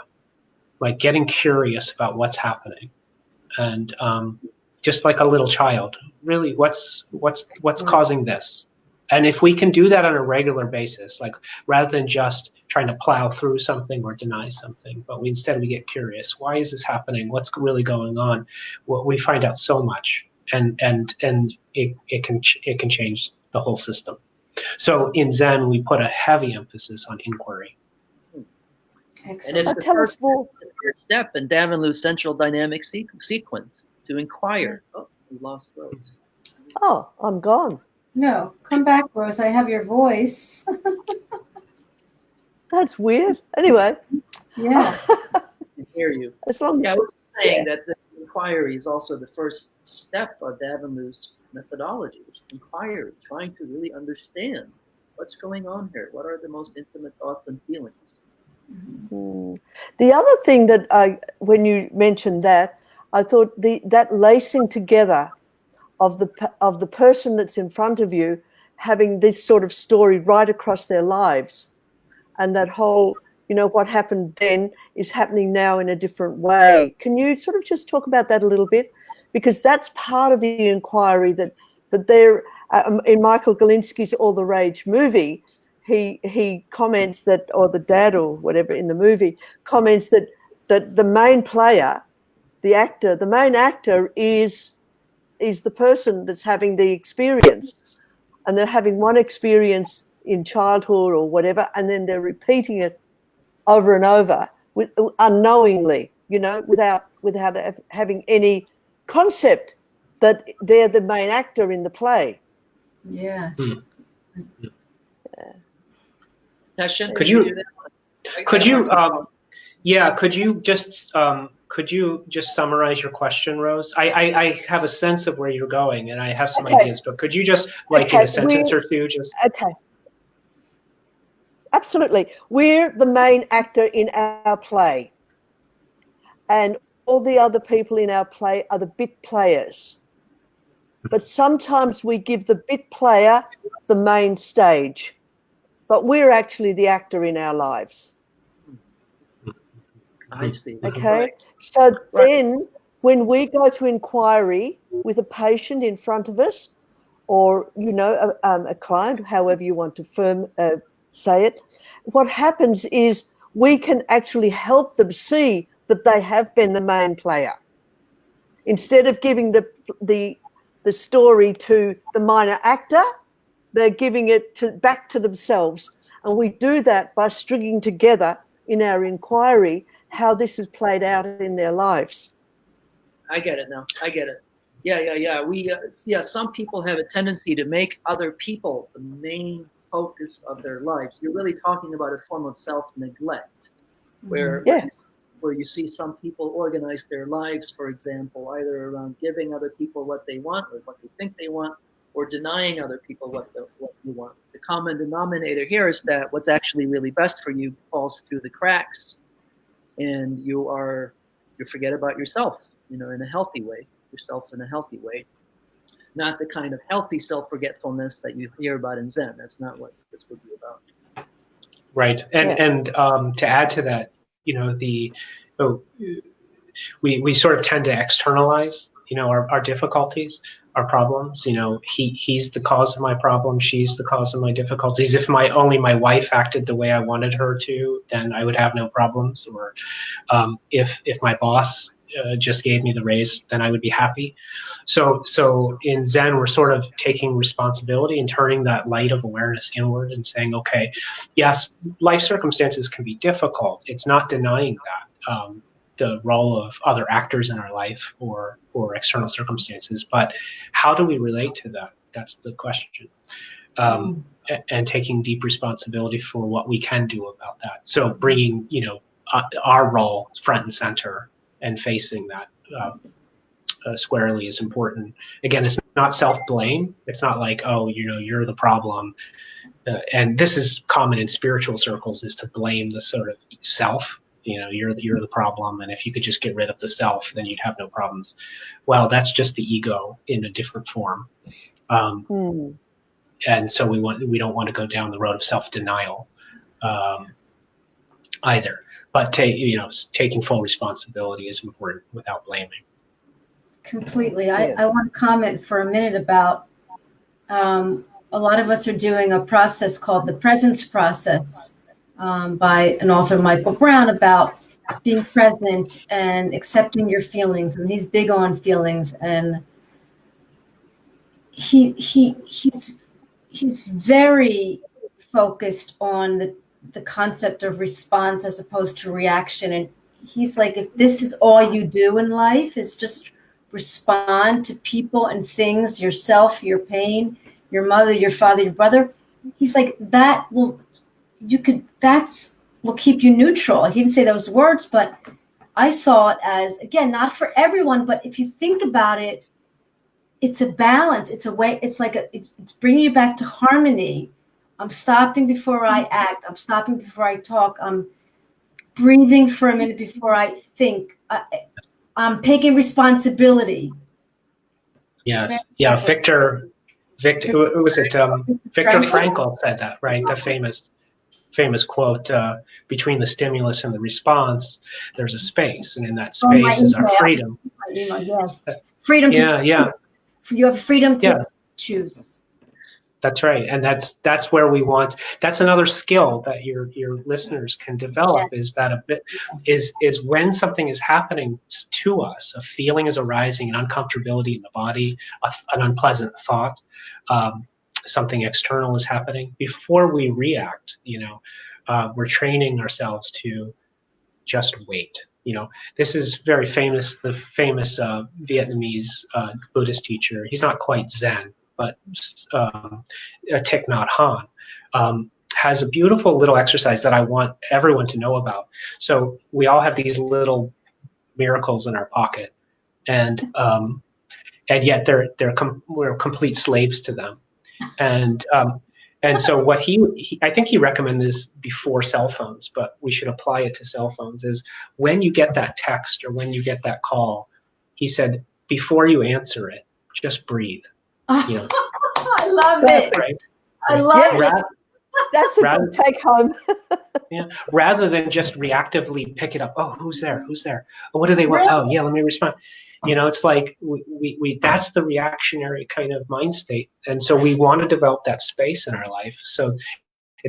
like getting curious about what's happening, and just like a little child, really, what's causing this? And if we can do that on a regular basis, like rather than just trying to plow through something or deny something, but instead we get curious, why is this happening? What's really going on? Well, we find out so much. And it can change the whole system. So in Zen, we put a heavy emphasis on inquiry. Excellent. And it's the first step in Davenlu's central dynamic sequence, to inquire. Oh, we lost Rose. Oh, I'm gone. No, come back, Rose. I have your voice. That's weird. Anyway. Yeah. I can hear you. As long I was saying that the inquiry is also the first step of Davenlu's methodology, which is inquiry, trying to really understand what's going on here. What are the most intimate thoughts and feelings? The other thing that when you mentioned that, I thought that lacing together of the person that's in front of you having this sort of story right across their lives, and that whole, you know, what happened then is happening now in a different way. Can you sort of just talk about that a little bit? Because that's part of the inquiry that there, in Michael Galinsky's All the Rage movie, he comments that, or the dad or whatever in the movie, comments that the main player, the main actor is the person that's having the experience. And they're having one experience in childhood or whatever, and then they're repeating it over and over unknowingly, you know, without having any concept that they're the main actor in the play. Yes. Teshin, could you just summarize your question, Rose? I have a sense of where you're going, and I have some ideas, but could you just, like, in a sentence or two, just... Okay. Absolutely. We're the main actor in our play, and all the other people in our play are the bit players. But sometimes we give the bit player the main stage, but we're actually the actor in our lives. I see. Okay. Right. So then when we go to inquiry with a patient in front of us, or, you know, a client, however you want to say it, what happens is we can actually help them see that they have been the main player. Instead of giving the story to the minor actor, they're giving it back to themselves. And we do that by stringing together in our inquiry how this has played out in their lives. I get it now. I get it. Yeah. Some people have a tendency to make other people the main focus of their lives. You're really talking about a form of self-neglect, where you see some people organize their lives, for example, either around giving other people what they want or what they think they want, or denying other people what you want. The common denominator here is that what's actually really best for you falls through the cracks, and you forget about yourself, in a healthy way, not the kind of healthy self-forgetfulness that you hear about in Zen. That's not what this would be about. Right, and to add to that, we sort of tend to externalize, our difficulties, our problems. He's the cause of my problem, she's the cause of my difficulties. If only my wife acted the way I wanted her to, then I would have no problems. Or if my boss just gave me the raise, then I would be happy. So in Zen, we're sort of taking responsibility and turning that light of awareness inward and saying, okay, yes, life circumstances can be difficult. It's not denying that. The role of other actors in our life or external circumstances, but how do we relate to that? That's the question. And taking deep responsibility for what we can do about that. So bringing, our role front and center and facing that squarely is important. Again, it's not self-blame. It's not like, oh, you're the problem. And this is common in spiritual circles, is to blame the sort of self. You're the problem, and if you could just get rid of the self, then you'd have no problems. Well, that's just the ego in a different form. And so we don't want to go down the road of self-denial either. But taking full responsibility is important without blaming. Completely. I want to comment for a minute about a lot of us are doing a process called the presence process. By an author, Michael Brown, about being present and accepting your feelings. And he's big on feelings. And he's very focused on the concept of response as opposed to reaction. And he's like, if this is all you do in life is just respond to people and things, yourself, your pain, your mother, your father, your brother, he's like, that will keep you neutral. He didn't say those words, but I saw it as, again, not for everyone, but if you think about it, it's a balance. It's a way, it's bringing you back to harmony. I'm stopping before I act. I'm stopping before I talk. I'm breathing for a minute before I think. I'm taking responsibility. Yes. Yeah. Viktor, was it Viktor Frankl said that, right? The famous quote, between the stimulus and the response, there's a space, and in that space is our freedom. Yes. Freedom to you have freedom to choose. That's right. And that's where we want, that's another skill that your listeners can develop, is that is when something is happening to us, a feeling is arising, an uncomfortability in the body, an unpleasant thought, something external is happening, before we react, we're training ourselves to just wait. This is very famous, the famous Vietnamese Buddhist teacher. He's not quite Zen, but Thich Nhat Hanh has a beautiful little exercise that I want everyone to know about. So we all have these little miracles in our pocket, and yet we're complete slaves to them. And so what I think he recommended this before cell phones, but we should apply it to cell phones, is when you get that text or when you get that call, he said, before you answer it, just breathe. I love it. Right? I love it. That's a good take home. Rather than just reactively pick it up. Oh, who's there? Oh, what do they want? Really? Oh, yeah, let me respond. It's like we that's the reactionary kind of mind state. And so we want to develop that space in our life. So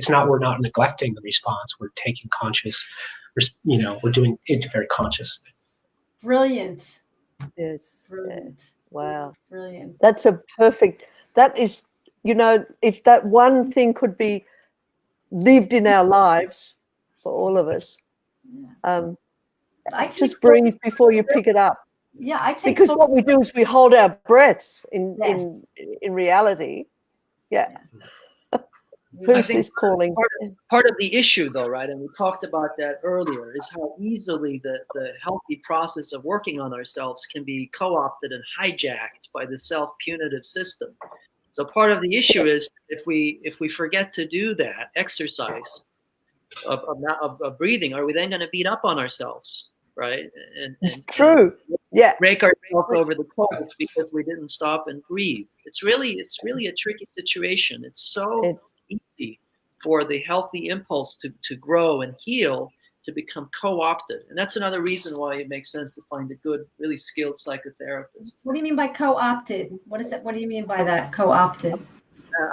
we're not neglecting the response. We're taking conscious, we're doing it very consciously. Brilliant. Yes. Brilliant. Wow. Brilliant. That is you know, if that one thing could be lived in our lives for all of us, just breathe before you pick it up. Yeah, I take because what we do is we hold our breaths in reality. Yeah. Who's this calling? Part of the issue, though, right, and we talked about that earlier, is how easily the healthy process of working on ourselves can be co-opted and hijacked by the self-punitive system. So part of the issue is if we forget to do that exercise of breathing, are we then going to beat up on ourselves, right? And true. Yeah. Break ourselves over the coals because we didn't stop and breathe. It's really a tricky situation. It's so easy for the healthy impulse to grow and heal to become co-opted. And that's another reason why it makes sense to find a good, really skilled psychotherapist. What do you mean by co-opted? What is it? What do you mean by that, co-opted?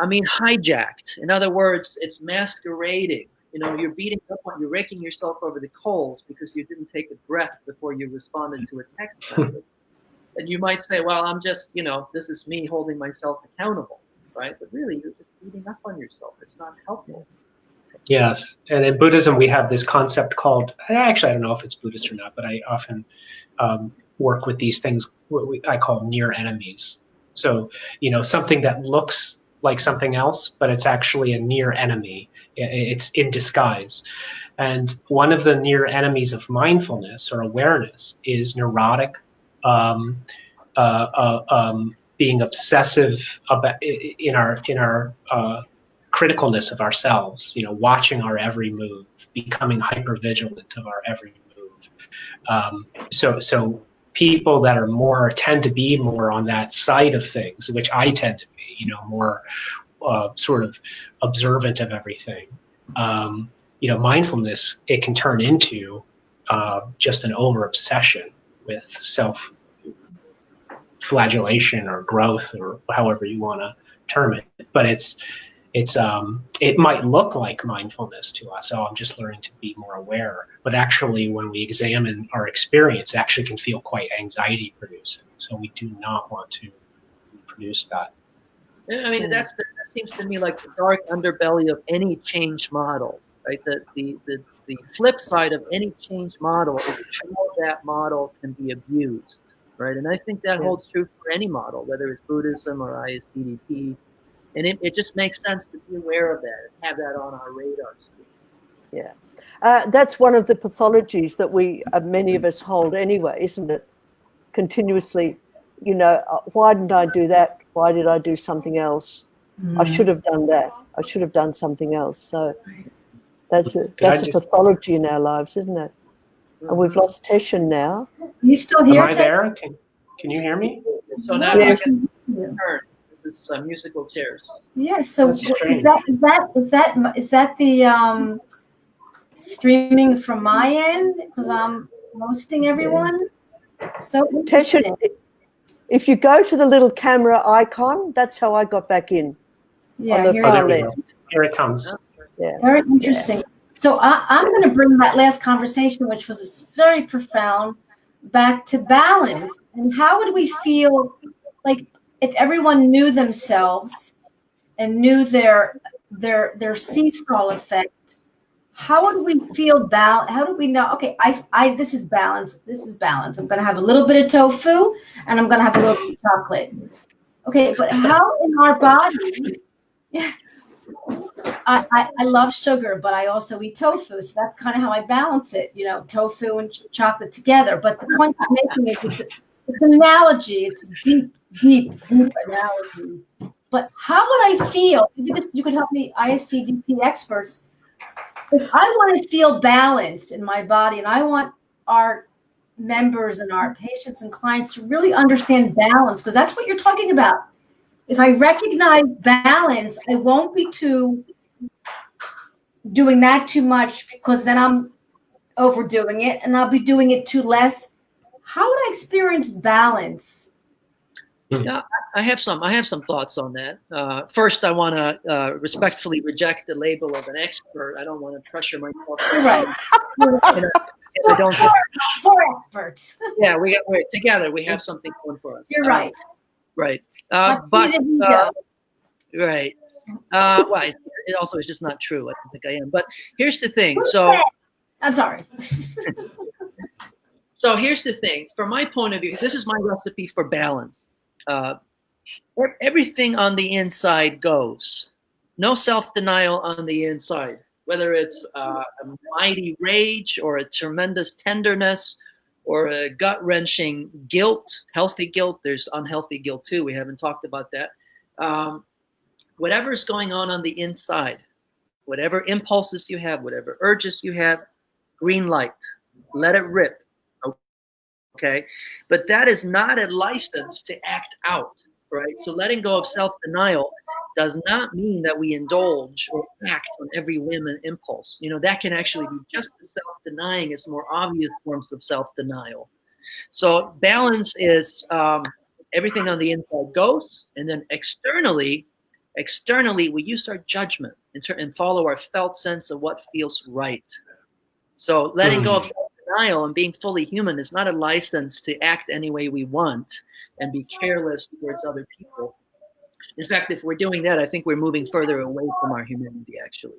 I mean hijacked. In other words, it's masquerading. You know, you're you're raking yourself over the coals because you didn't take a breath before you responded to a text message. And you might say, well, I'm just, this is me holding myself accountable, right? But really, you're just beating up on yourself. It's not helpful. Yes. And in Buddhism, we have this concept called, actually, I don't know if it's Buddhist or not, but I often work with these things, I call near enemies. So, something that looks like something else, but it's actually a near enemy. It's in disguise. And one of the near enemies of mindfulness or awareness is neurotic, being obsessive about in our criticalness of ourselves, watching our every move, becoming hypervigilant of our every move. So people that are tend to be more on that side of things, which I tend to be, more sort of observant of everything. Mindfulness, it can turn into just an over-obsession with self-flagellation or growth or however you want to term it. But it might look like mindfulness to us. Oh, I'm just learning to be more aware. But actually, when we examine our experience, it actually can feel quite anxiety-producing. So we do not want to reproduce that. I mean, that seems to me like the dark underbelly of any change model, right? The flip side of any change model is how that model can be abused, right? And I think that holds true for any model, whether it's Buddhism or ISTDP. And it just makes sense to be aware of that and have that on our radar screens. Yeah. That's one of the pathologies that many of us hold anyway, isn't it? Continuously, why didn't I do that? Why did I do something else? I should have done that. I should have done something else. So that's a pathology in our lives, isn't it? And we've lost Teshin now. You still here? Am I there? Can you hear me? So now I guess this is musical chairs. Yeah. So is that the streaming from my end because I'm hosting everyone? So Teshin, if you go to the little camera icon, that's how I got back in. Yeah, on the far left. Here it comes. Yeah. Very interesting. Yeah. So I'm going to bring that last conversation, which was very profound, back to balance. And how would we feel like if everyone knew themselves and knew their seesaw effect? How would we feel how do we know, okay, this is balance. This is balance. I'm going to have a little bit of tofu and I'm going to have a little bit of chocolate. Okay, but how in our body, I love sugar, but I also eat tofu. So that's kind of how I balance it, tofu and chocolate together. But the point I'm making is it's an analogy. It's deep analogy. But how would I feel? You could help me, ISTDP experts. If I want to feel balanced in my body and I want our members and our patients and clients to really understand balance, because that's what you're talking about. If I recognize balance, I won't be doing that too much because then I'm overdoing it and I'll be doing it too less. How would I experience balance? Yeah, I have some thoughts on that. First, I want to respectfully reject the label of an expert. I don't want to pressure myself. Right. I don't. Four experts. Yeah, we're together. We have something going for us. You're right. Right. Right. Well, it also is just not true. I don't think I am. But here's the thing. So I'm sorry. So here's the thing. From my point of view, this is my recipe for balance. Everything on the inside goes. No self-denial on the inside, whether it's a mighty rage or a tremendous tenderness or a gut-wrenching guilt, healthy guilt. There's unhealthy guilt too. We haven't talked about that. Whatever's going on the inside, whatever impulses you have, whatever urges you have, green light, let it rip. Okay, but that is not a license to act out, right? So letting go of self-denial does not mean that we indulge or act on every whim and impulse. You know, that can actually be just as self-denying as more obvious forms of self-denial. So balance is everything on the inside goes, and then externally we use our judgment and follow our felt sense of what feels right. So letting go of self-denial and being fully human is not a license to act any way we want and be careless towards other people. In fact, if we're doing that, I think we're moving further away from our humanity, actually.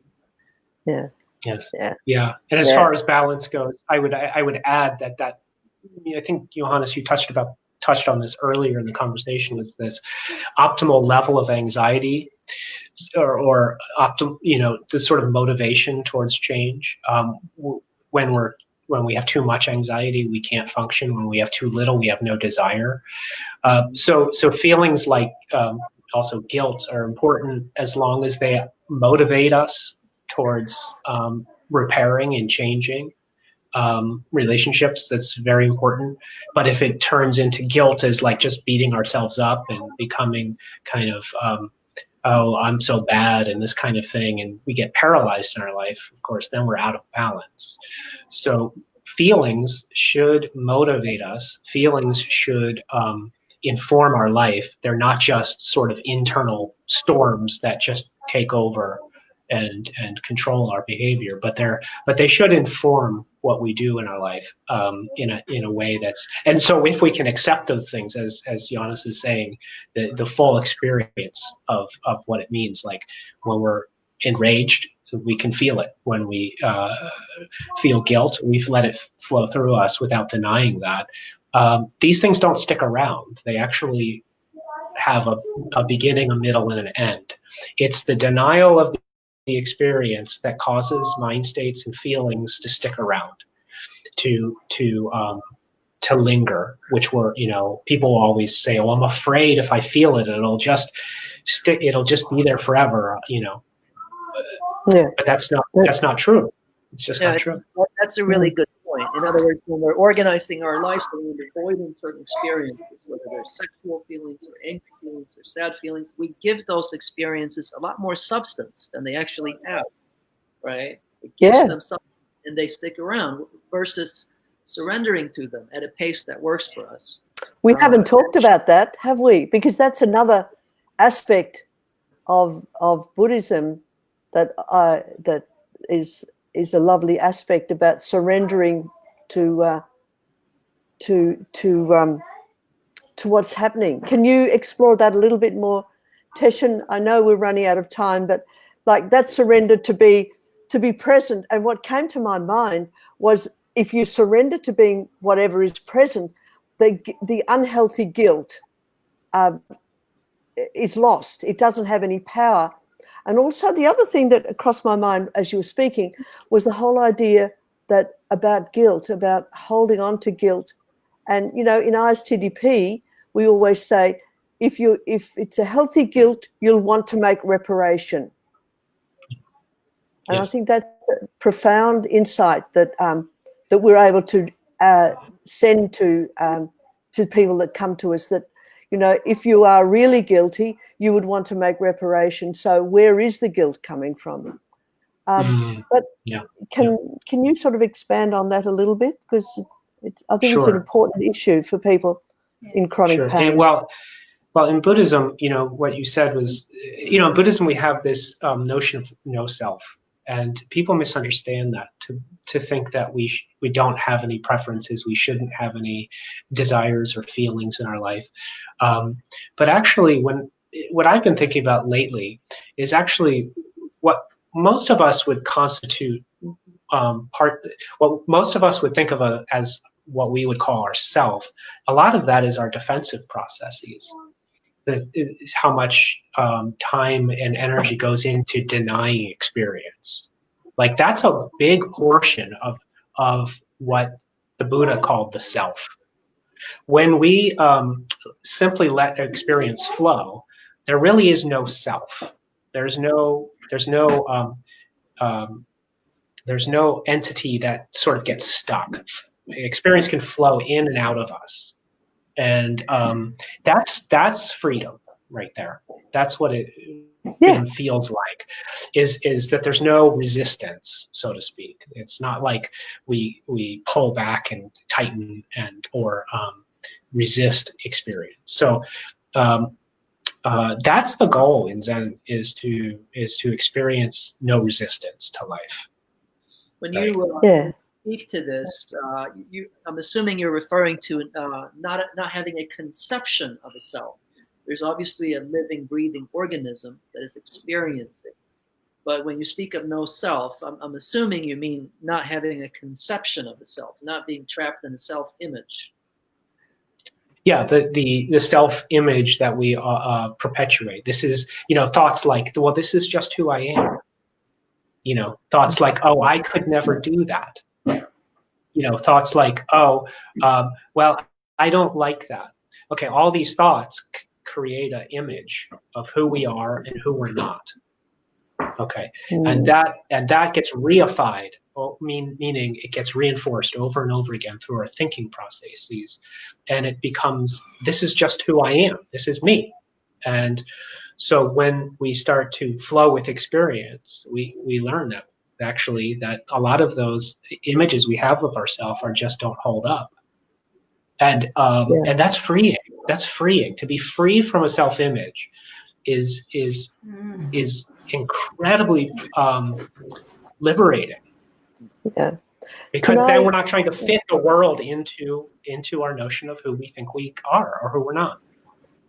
Yeah. Yes. Yeah. Yeah. And as far as balance goes, I would add that I think, Johannes, you touched on this earlier in the conversation, was this optimal level of anxiety or the sort of motivation towards change. When we have too much anxiety, we can't function. When we have too little, we have no desire. So feelings like also guilt are important as long as they motivate us towards repairing and changing relationships. That's very important. But if it turns into guilt as like just beating ourselves up and becoming kind of oh, I'm so bad and this kind of thing, and we get paralyzed in our life, of course, then we're out of balance. So feelings should motivate us. Feelings should inform our life. They're not just sort of internal storms that just take over and control our behavior, but they should inform what we do in our life in a way that's, and so if we can accept those things, as Johannes is saying, the full experience of what it means, like when we're enraged, we can feel it. When we feel guilt, we let it flow through us without denying that. These things don't stick around. They actually have a beginning, a middle, and an end. It's the denial of the experience that causes mind states and feelings to stick around, to linger, which were, people always say, oh, I'm afraid if I feel it, it'll just stick, it'll just be there forever, Yeah. But that's not true. It's just not true. That's a really good point. In other words, when we're organizing our lives so we're avoiding certain experiences, whether they're sexual feelings or angry feelings or sad feelings, we give those experiences a lot more substance than they actually have, right? It gives them substance and they stick around versus surrendering to them at a pace that works for us. We haven't talked about that, have we? Because that's another aspect of Buddhism that is a lovely aspect about surrendering to what's happening. Can you explore that a little bit more, Teshin? I know we're running out of time, but like that surrender to be present. And what came to my mind was, if you surrender to being whatever is present, the unhealthy guilt is lost. It doesn't have any power. And also the other thing that crossed my mind as you were speaking was the whole idea that about guilt, about holding on to guilt. And, in ISTDP, we always say, if it's a healthy guilt, you'll want to make reparation. And I think that's a profound insight that we're able to send to people that come to us, that, if you are really guilty, you would want to make reparation. So where is the guilt coming from? But can you sort of expand on that a little bit? Because I think it's an important issue for people in chronic pain. Well, in Buddhism, what you said was, in Buddhism we have this notion of no self, and people misunderstand that to think that we don't have any preferences, we shouldn't have any desires or feelings in our life. But actually, what I've been thinking about lately is actually what most of us would constitute what most of us would think of as what we would call our self. A lot of that is our defensive processes. Is how much time and energy goes into denying experience. Like that's a big portion of what the Buddha called the self. When we simply let experience flow, there really is no self. There's no entity that sort of gets stuck. Experience can flow in and out of us, and that's freedom right there. That's what freedom feels like. Is that there's no resistance, so to speak. It's not like we pull back and tighten or resist experience. So that's the goal in Zen, is to experience no resistance to life. When you speak to this, I'm assuming you're referring to not having a conception of a self. There's obviously a living, breathing organism that is experiencing. But when you speak of no self, I'm assuming you mean not having a conception of a self, not being trapped in a self-image. Yeah, the self-image that we perpetuate. This is, thoughts like, well, this is just who I am. Thoughts like, oh, I could never do that. Thoughts like, oh, well, I don't like that. Okay, all these thoughts create an image of who we are and who we're not. Okay, and that gets reified, meaning it gets reinforced over and over again through our thinking processes, and it becomes, this is just who I am. This is me. And so when we start to flow with experience, we learn that actually that a lot of those images we have of ourselves just don't hold up. And that's freeing. That's freeing. To be free from a self-image is incredibly liberating. Yeah. Because then we're not trying to fit the world into our notion of who we think we are or who we're not.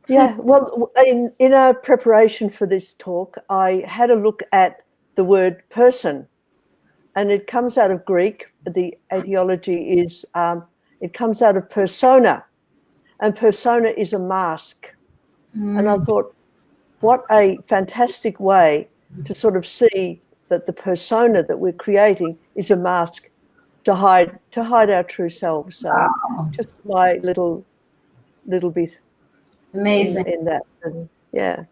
Yeah, well, in our preparation for this talk, I had a look at the word person, and it comes out of Greek. The etiology is, it comes out of persona, and persona is a mask. And I thought, what a fantastic way to sort of see that the persona that we're creating is a mask to hide our true selves. So just my little bit. Amazing. In that, yeah.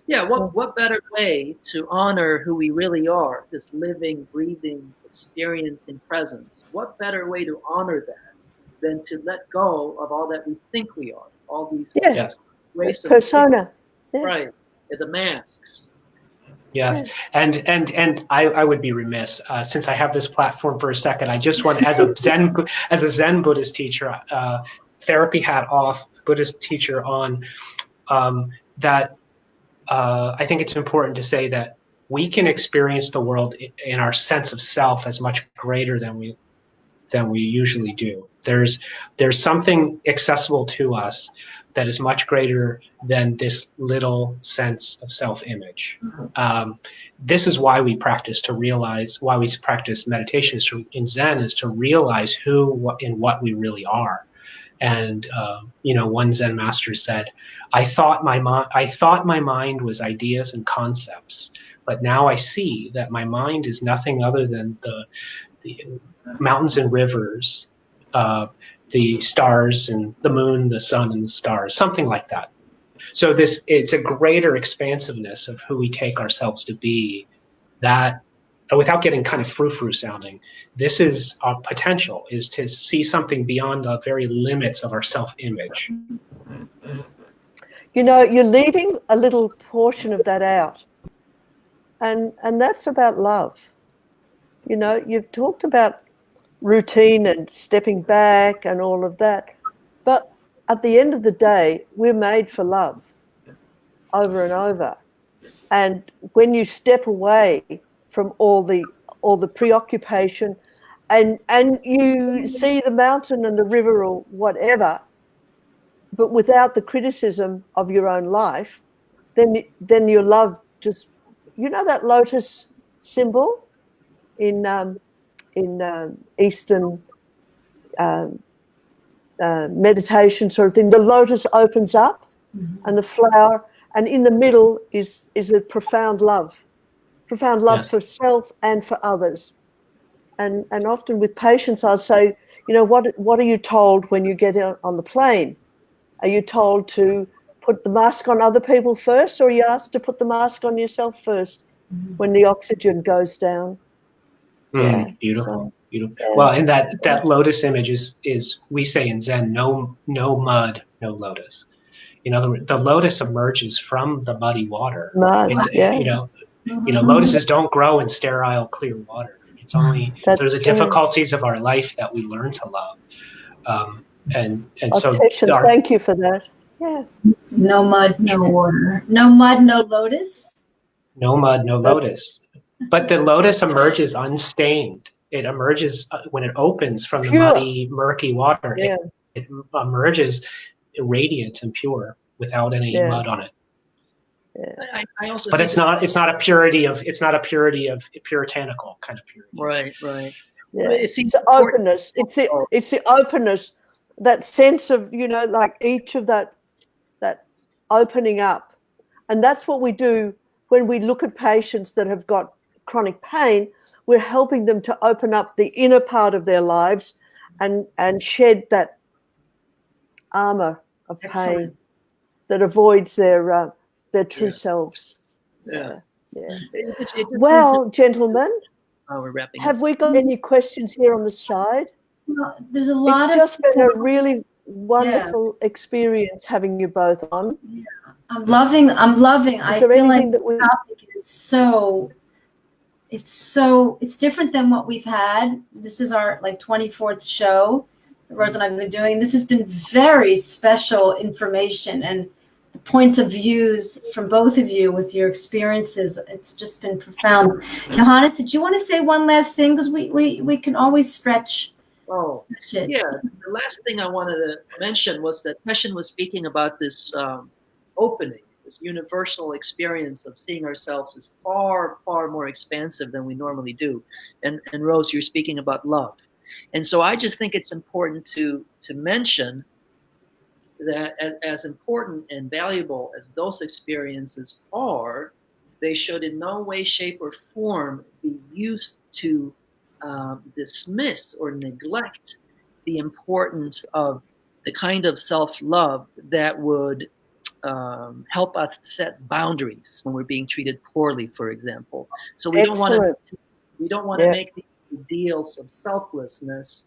What better way to honor who we really are, this living, breathing, experiencing presence? What better way to honor that than to let go of all that we think we are, all these ways of persona, right? The masks. Yes, and I would be remiss since I have this platform for a second. I just want, as a Zen Buddhist teacher, therapy hat off, Buddhist teacher on, that I think it's important to say that we can experience the world in our sense of self as much greater than we usually do. There's something accessible to us that is much greater than this little sense of self-image. This is why we practice meditation in Zen, is to realize who and what we really are. And one Zen master said, I thought my mind was ideas and concepts, but now I see that my mind is nothing other than the mountains and rivers, the stars and the moon, the sun and the stars, something like that. So it's a greater expansiveness of who we take ourselves to be, that without getting kind of frou-frou sounding, this is our potential, is to see something beyond the very limits of our self-image. You're leaving a little portion of that out. And that's about love. You've talked about routine and stepping back and all of that. But at the end of the day, we're made for love over and over. And when you step away from all the preoccupation and you see the mountain and the river or whatever, but without the criticism of your own life, then your love just, that lotus symbol in Eastern meditation sort of thing. The lotus opens up, and the flower, and in the middle is a profound love Yes. for self and for others. And often with patients, I'll say, what are you told when you get on the plane? Are you told to put the mask on other people first, or are you asked to put the mask on yourself first when the oxygen goes down? Beautiful. Beautiful. Yeah. Well, and that lotus image is we say in Zen, no mud, no lotus. The lotus emerges from the muddy water. Lotuses don't grow in sterile, clear water. It's only through the difficulties of our life that we learn to love. So Teshin, thank you for that. Yeah. No mud, no water. No mud, no lotus. No mud, no lotus. But the lotus emerges unstained. It emerges when it opens from the muddy, murky water. Yeah. It emerges radiant and pure without any mud on it. Yeah. But it's not a puritanical kind of purity. Right. Yeah. It's the openness. It's the openness, that sense of, like each of that opening up. And that's what we do when we look at patients that have got chronic pain. We're helping them to open up the inner part of their lives and shed that armor of pain that avoids their true selves. Yeah. Well, gentlemen, we're wrapping have up. we got any questions here on the side? There's a lot. It's just been a really wonderful experience having you both on. Yeah. I'm loving. I feel like the topic is it's different than what we've had. This is our 24th show Rose and I have been doing. This has been very special information, and the points of views from both of you with your experiences. It's just been profound. Johannes, did you want to say one last thing? Because we can always stretch. Yeah. The last thing I wanted to mention was that Teshin was speaking about this opening, this universal experience of seeing ourselves as far, far more expansive than we normally do. And Rose, you're speaking about love. And so I just think it's important to mention that as important and valuable as those experiences are, they should in no way, shape, or form be used to dismiss or neglect the importance of the kind of self-love that would help us set boundaries when we're being treated poorly, for example. So we don't want to make the ideals of selflessness,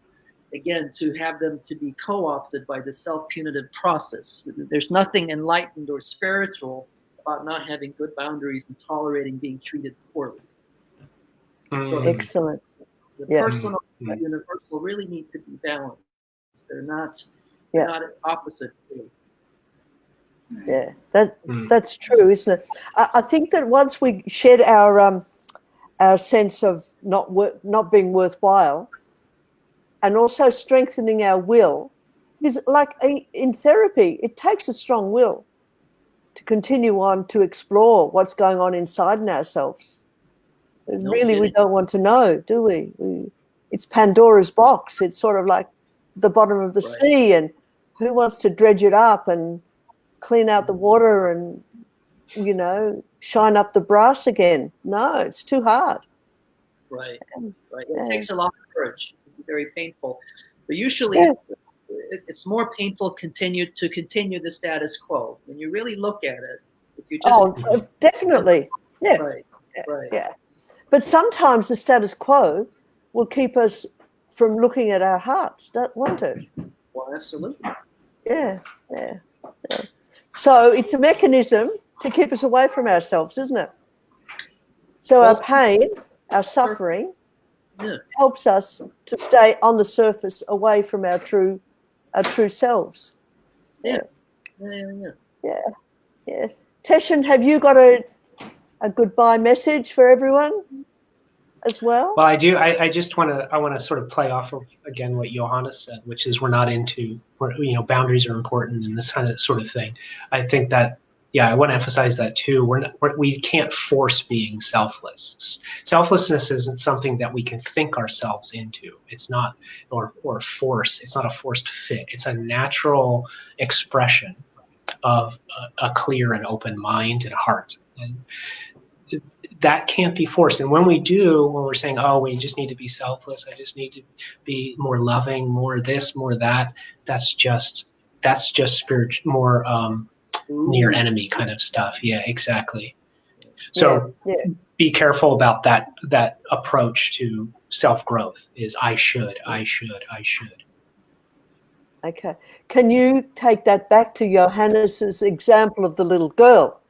again, to have them to be co-opted by the self-punitive process. There's nothing enlightened or spiritual about not having good boundaries and tolerating being treated poorly. So excellent. The personal and the universal really need to be balanced. They're not opposite. Really. Yeah, that's true, isn't it? I think that once we shed our sense of not being worthwhile, and also strengthening our will, because in therapy, it takes a strong will to continue on to explore what's going on inside in ourselves. We don't want to know, do we? It's Pandora's box. It's sort of like the bottom of the sea, and who wants to dredge it up and clean out the water and, shine up the brass again? No, it's too hard. Right. It takes a lot of courage. It can be very painful. But usually it's more painful to continue the status quo. When you really look at it, if you just definitely. Yeah. Right. Yeah. But sometimes the status quo will keep us from looking at our hearts, won't it? Well, absolutely. Yeah. So it's a mechanism to keep us away from ourselves, isn't it? So our pain, our suffering, helps us to stay on the surface, away from our true selves. Yeah. Teshin, have you got a goodbye message for everyone? as well? Well, I do. I just want to sort of play off of again what Johannes said, which is we're not into, boundaries are important and this kind of sort of thing. I think that, yeah, I want to emphasize that too. We can't force being selfless. Selflessness isn't something that we can think ourselves into. It's not, or force. It's not a forced fit. It's a natural expression of a clear and open mind and heart. And that can't be forced. And when we're saying, oh, we just need to be selfless, I just need to be more loving, more this, more that, that's just spiritual, more near enemy kind of stuff. Yeah, exactly. So be careful about that approach to self-growth is I should. Okay. Can you take that back to Johannes's example of the little girl?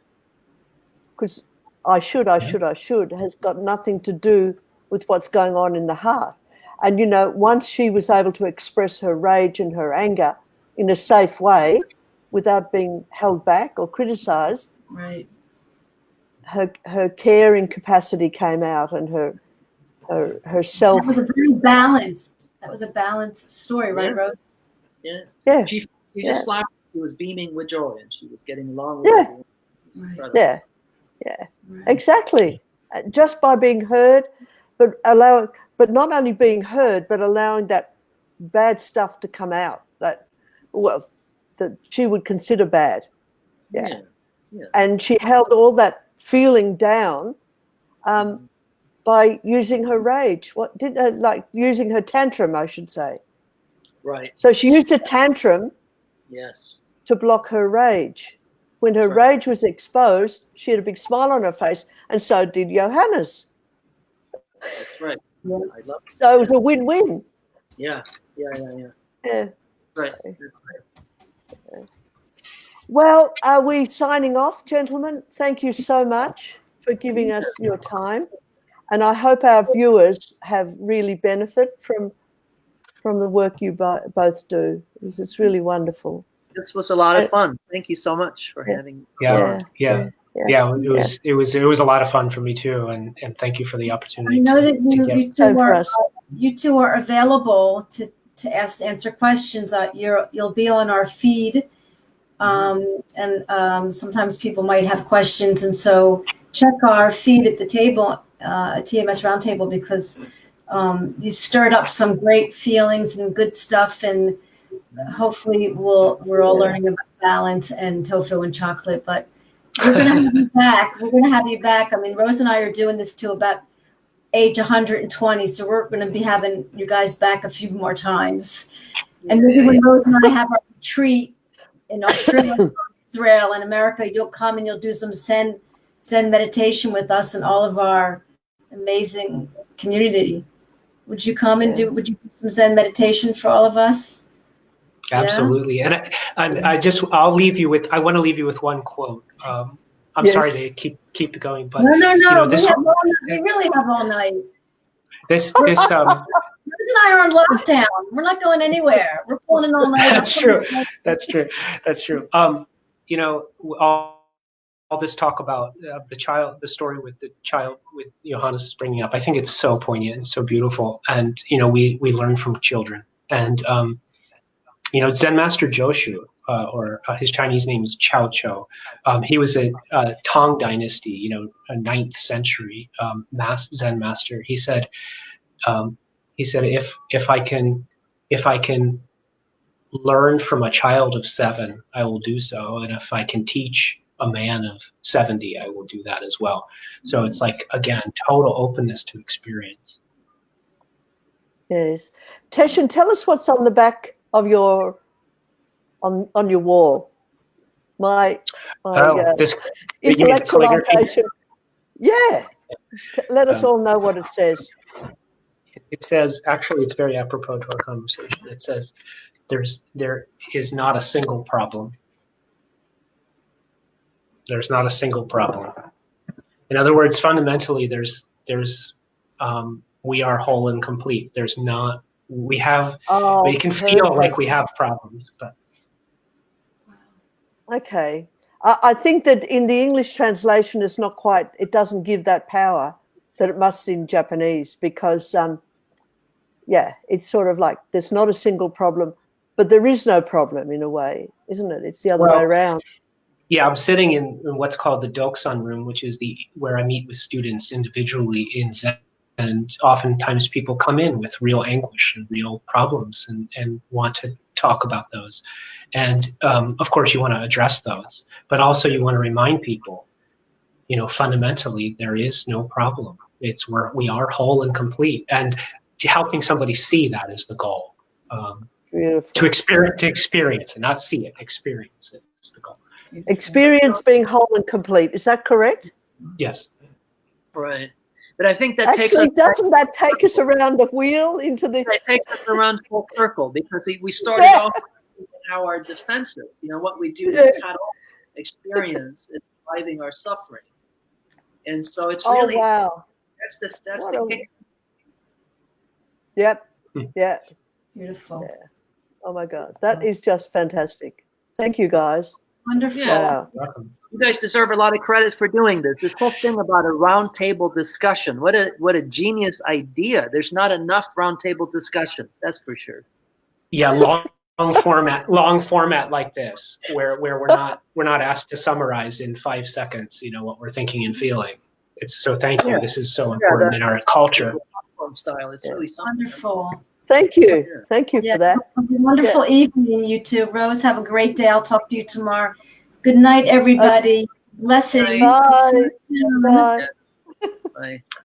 Because I should has got nothing to do with what's going on in the heart. And, once she was able to express her rage and her anger in a safe way without being held back or criticized, right, her caring capacity came out and her self. That was a balanced story, right, Rose? Yeah. She just flowered. She was beaming with joy and she was getting along with everyone. Yeah. Right. Exactly. Just by being heard, but not only being heard, but allowing that bad stuff to come out that she would consider bad. Yeah. And she held all that feeling down by using her rage. Using her tantrum, I should say. Right. So she used a tantrum to block her rage. When her rage was exposed, she had a big smile on her face, and so did Johannes. That's right. I love it. So it was a win-win. Yeah. Right. That's right. Well, are we signing off, gentlemen? Thank you so much for giving us your time, and I hope our viewers have really benefit from the work you both do. It's really wonderful. This was a lot of fun. Thank you so much for having. It was a lot of fun for me too, and thank you for the opportunity. I know that you two are available to answer questions. You'll be on our feed, and sometimes people might have questions, and so check our feed at the table, TMS Roundtable, because you stirred up some great feelings and good stuff, and hopefully we're all learning about balance and tofu and chocolate. But we're going to have you back. We're going to have you back. I mean, Rose and I are doing this to about age 120, so we're going to be having you guys back a few more times. And maybe when Rose and I have our retreat in Australia, Israel, and America, you'll come and you'll do some Zen meditation with us and all of our amazing community. Would you come and would you do some Zen meditation for all of us? Absolutely. Yeah? And I want to leave you with one quote. I'm sorry to keep it going, but no. We really have all night. This Rose and I are on lockdown. We're not going anywhere. We're pulling an all night. That's true. All this talk about the story with the child with Johannes bringing up, I think it's so poignant and so beautiful. And we learn from children. And Zen Master Joshu, or his Chinese name is Chao Cho. He was a Tang Dynasty, a 9th century Zen master. He said, if I can learn from a child of 7, I will do so, and if I can teach a man of 70, I will do that as well. So it's like, again, total openness to experience. Yes. Teshin, tell us what's on the back of your on your wall. This intellectualization. Yeah. Let us all know what it says. It says, actually, it's very apropos to our conversation. It says, there is not a single problem. There's not a single problem. In other words, fundamentally, we are whole and complete. There's not. We can feel like we have problems, but. Okay. I think that in the English translation, it doesn't give that power. that it must in Japanese, because it's sort of like there's not a single problem, but there is no problem in a way, isn't it? It's the other way around. Yeah, I'm sitting in what's called the Doksan room, which is where I meet with students individually in Zen. And oftentimes people come in with real anguish and real problems and want to talk about those. And of course you want to address those, but also you want to remind people, fundamentally there is no problem. It's where we are whole and complete. And helping somebody see that is the goal. To experience it, not see it, experience it is the goal. Experience being whole and complete. Is that correct? Yes. Right. But I think that doesn't that take us around the wheel into the... It takes us around full circle, because we started off with how our defensive, what we do to cut off experience is driving our suffering. And so it's really, that's the kick. Yep. Yeah. Beautiful. Yeah. Oh my God. That is just fantastic. Thank you, guys. Wonderful. Yeah. You guys deserve a lot of credit for doing this. This whole thing about a roundtable discussion. What a genius idea. There's not enough roundtable discussions, that's for sure. Yeah, long format like this, where we're not asked to summarize in 5 seconds, what we're thinking and feeling. It's so thank you. This is so important in our culture. Style. It's really something. Wonderful. Thank you. Thank you for that. Wonderful evening, you two. Rose, have a great day. I'll talk to you tomorrow. Good night, everybody. Blessings. Bye. Bye. Bye.